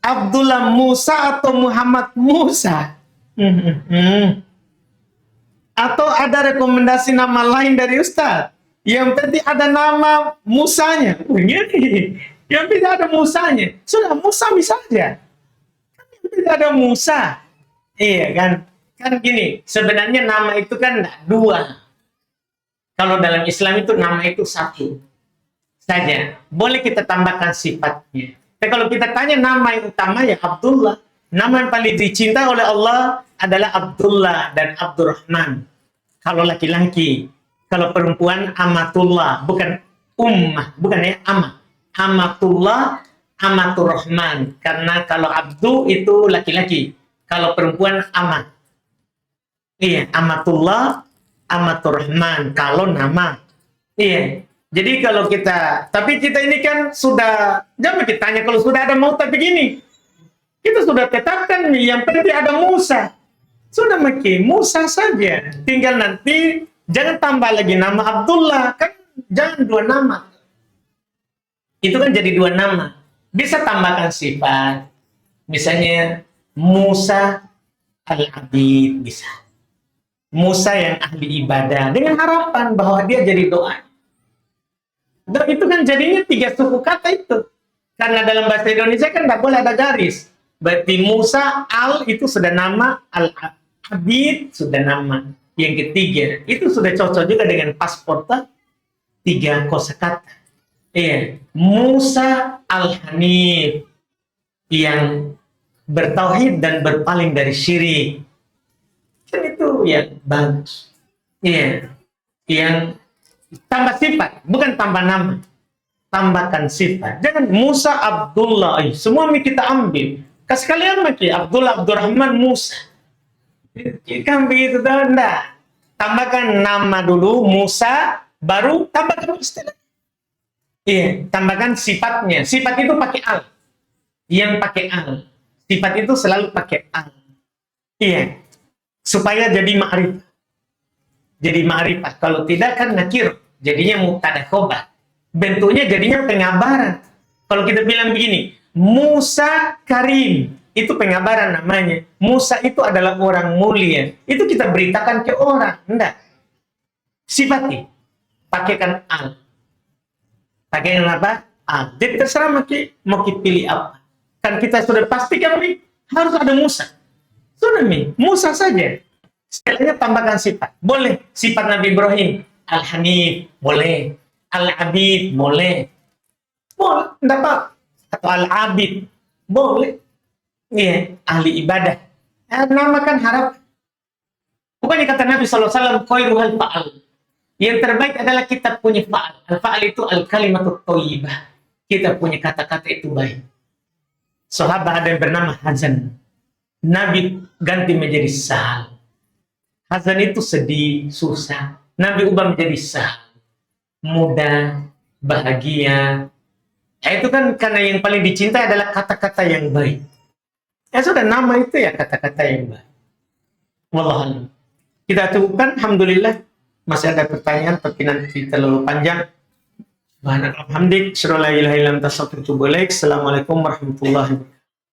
Abdullah Musa atau Muhammad Musa? Atau ada rekomendasi nama lain dari Ustaz? Yang penting ada nama Musanya. Yang penting ada Musanya. Sudah, Musa bisa aja. Yang penting ada Musa. Iya kan? Kan gini, sebenarnya nama itu kan dua. Kalau dalam Islam itu nama itu satu saja. Boleh kita tambahkan sifatnya. Tapi kalau kita tanya nama yang utama ya Abdullah. Nama yang paling dicintai oleh Allah adalah Abdullah dan Abdurrahman. Kalau laki-laki. Kalau perempuan Amatullah. Bukan ummah. Bukan ya Amah. Amatullah, Amaturrahman. Karena kalau Abdu itu laki-laki. Kalau perempuan Amah. Iya, Amatullah, Amaturrahman. Kalau nama. Iya. Jadi kalau kita, tapi kita ini kan sudah, jangan kita tanya kalau sudah ada mau tapi begini. Kita sudah tetapkan yang penting ada Musa. Sudah maki Musa saja. Tinggal nanti jangan tambah lagi nama Abdullah. Kan jangan dua nama. Itu kan jadi dua nama. Bisa tambahkan sifat. Misalnya Musa al-Abid bisa. Musa yang ahli ibadah. Dengan harapan bahwa dia jadi doa. Dan itu kan jadinya tiga suku kata itu. Karena dalam bahasa Indonesia kan tidak boleh ada garis. Berarti Musa al itu sudah nama, al-Abid sudah nama. Yang ketiga, itu sudah cocok juga dengan paspor tiga kosakata. Iya, Musa al-Hanif yang bertauhid dan berpaling dari syirik. Kan itu ya bagus. Iya, yang tambah sifat, bukan tambah nama. Tambahkan sifat. Jangan Musa Abdullah. Semua kita ambil. Sekalian maki Abdullah Abdurrahman Musa. Kan begitu dah. Enggak. Tambahkan nama dulu Musa, baru tambahkan istilah. Iya, tambahkan sifatnya. Sifat itu pakai al. Yang pakai al. Sifat itu selalu pakai al. Iya. Supaya jadi ma'rifah. Jadi ma'rifah. Kalau tidak kan nakir. Jadinya mubtada khobar. Bentuknya jadinya pengabaran. Kalau kita bilang begini, Musa Karim, itu pengabaran namanya. Musa itu adalah orang mulia. Itu kita beritakan ke orang. Enggak. Sifatnya. Pakaikan al. Pakaikan apa? Al. Jadi terserah mau kita pilih apa. Kan kita sudah pastikan harus ada Musa. Sudah Musa saja. Sekalinya tambahkan sifat. Boleh. Sifat Nabi Ibrahim. Al-Hanif, boleh. Al-Abid, boleh. Boleh, tidak apa. Atau Al-Abid, boleh. Iya, ahli ibadah. Namakan harap. Bukannya kata Nabi SAW, khairuhal fa'al. Yang terbaik adalah kita punya fa'al. Al-fa'al itu al-kalimatut thayyibah. Kita punya kata-kata itu baik. Sahabat ada yang bernama Hazan. Nabi ganti menjadi Sahal. Hasan itu sedih, susah. Nabi ubah menjadi Sahal. Mudah, bahagia. Ya, itu kan karena yang paling dicintai adalah kata-kata yang baik. Ya sudah, nama itu ya kata-kata yang baik. Wallahualam. Kita cukupkan, alhamdulillah. Masih ada pertanyaan, tapi nanti terlalu panjang. Subhanallah, alhamdulillah, Assalamualaikum warahmatullahi wabarakatuh.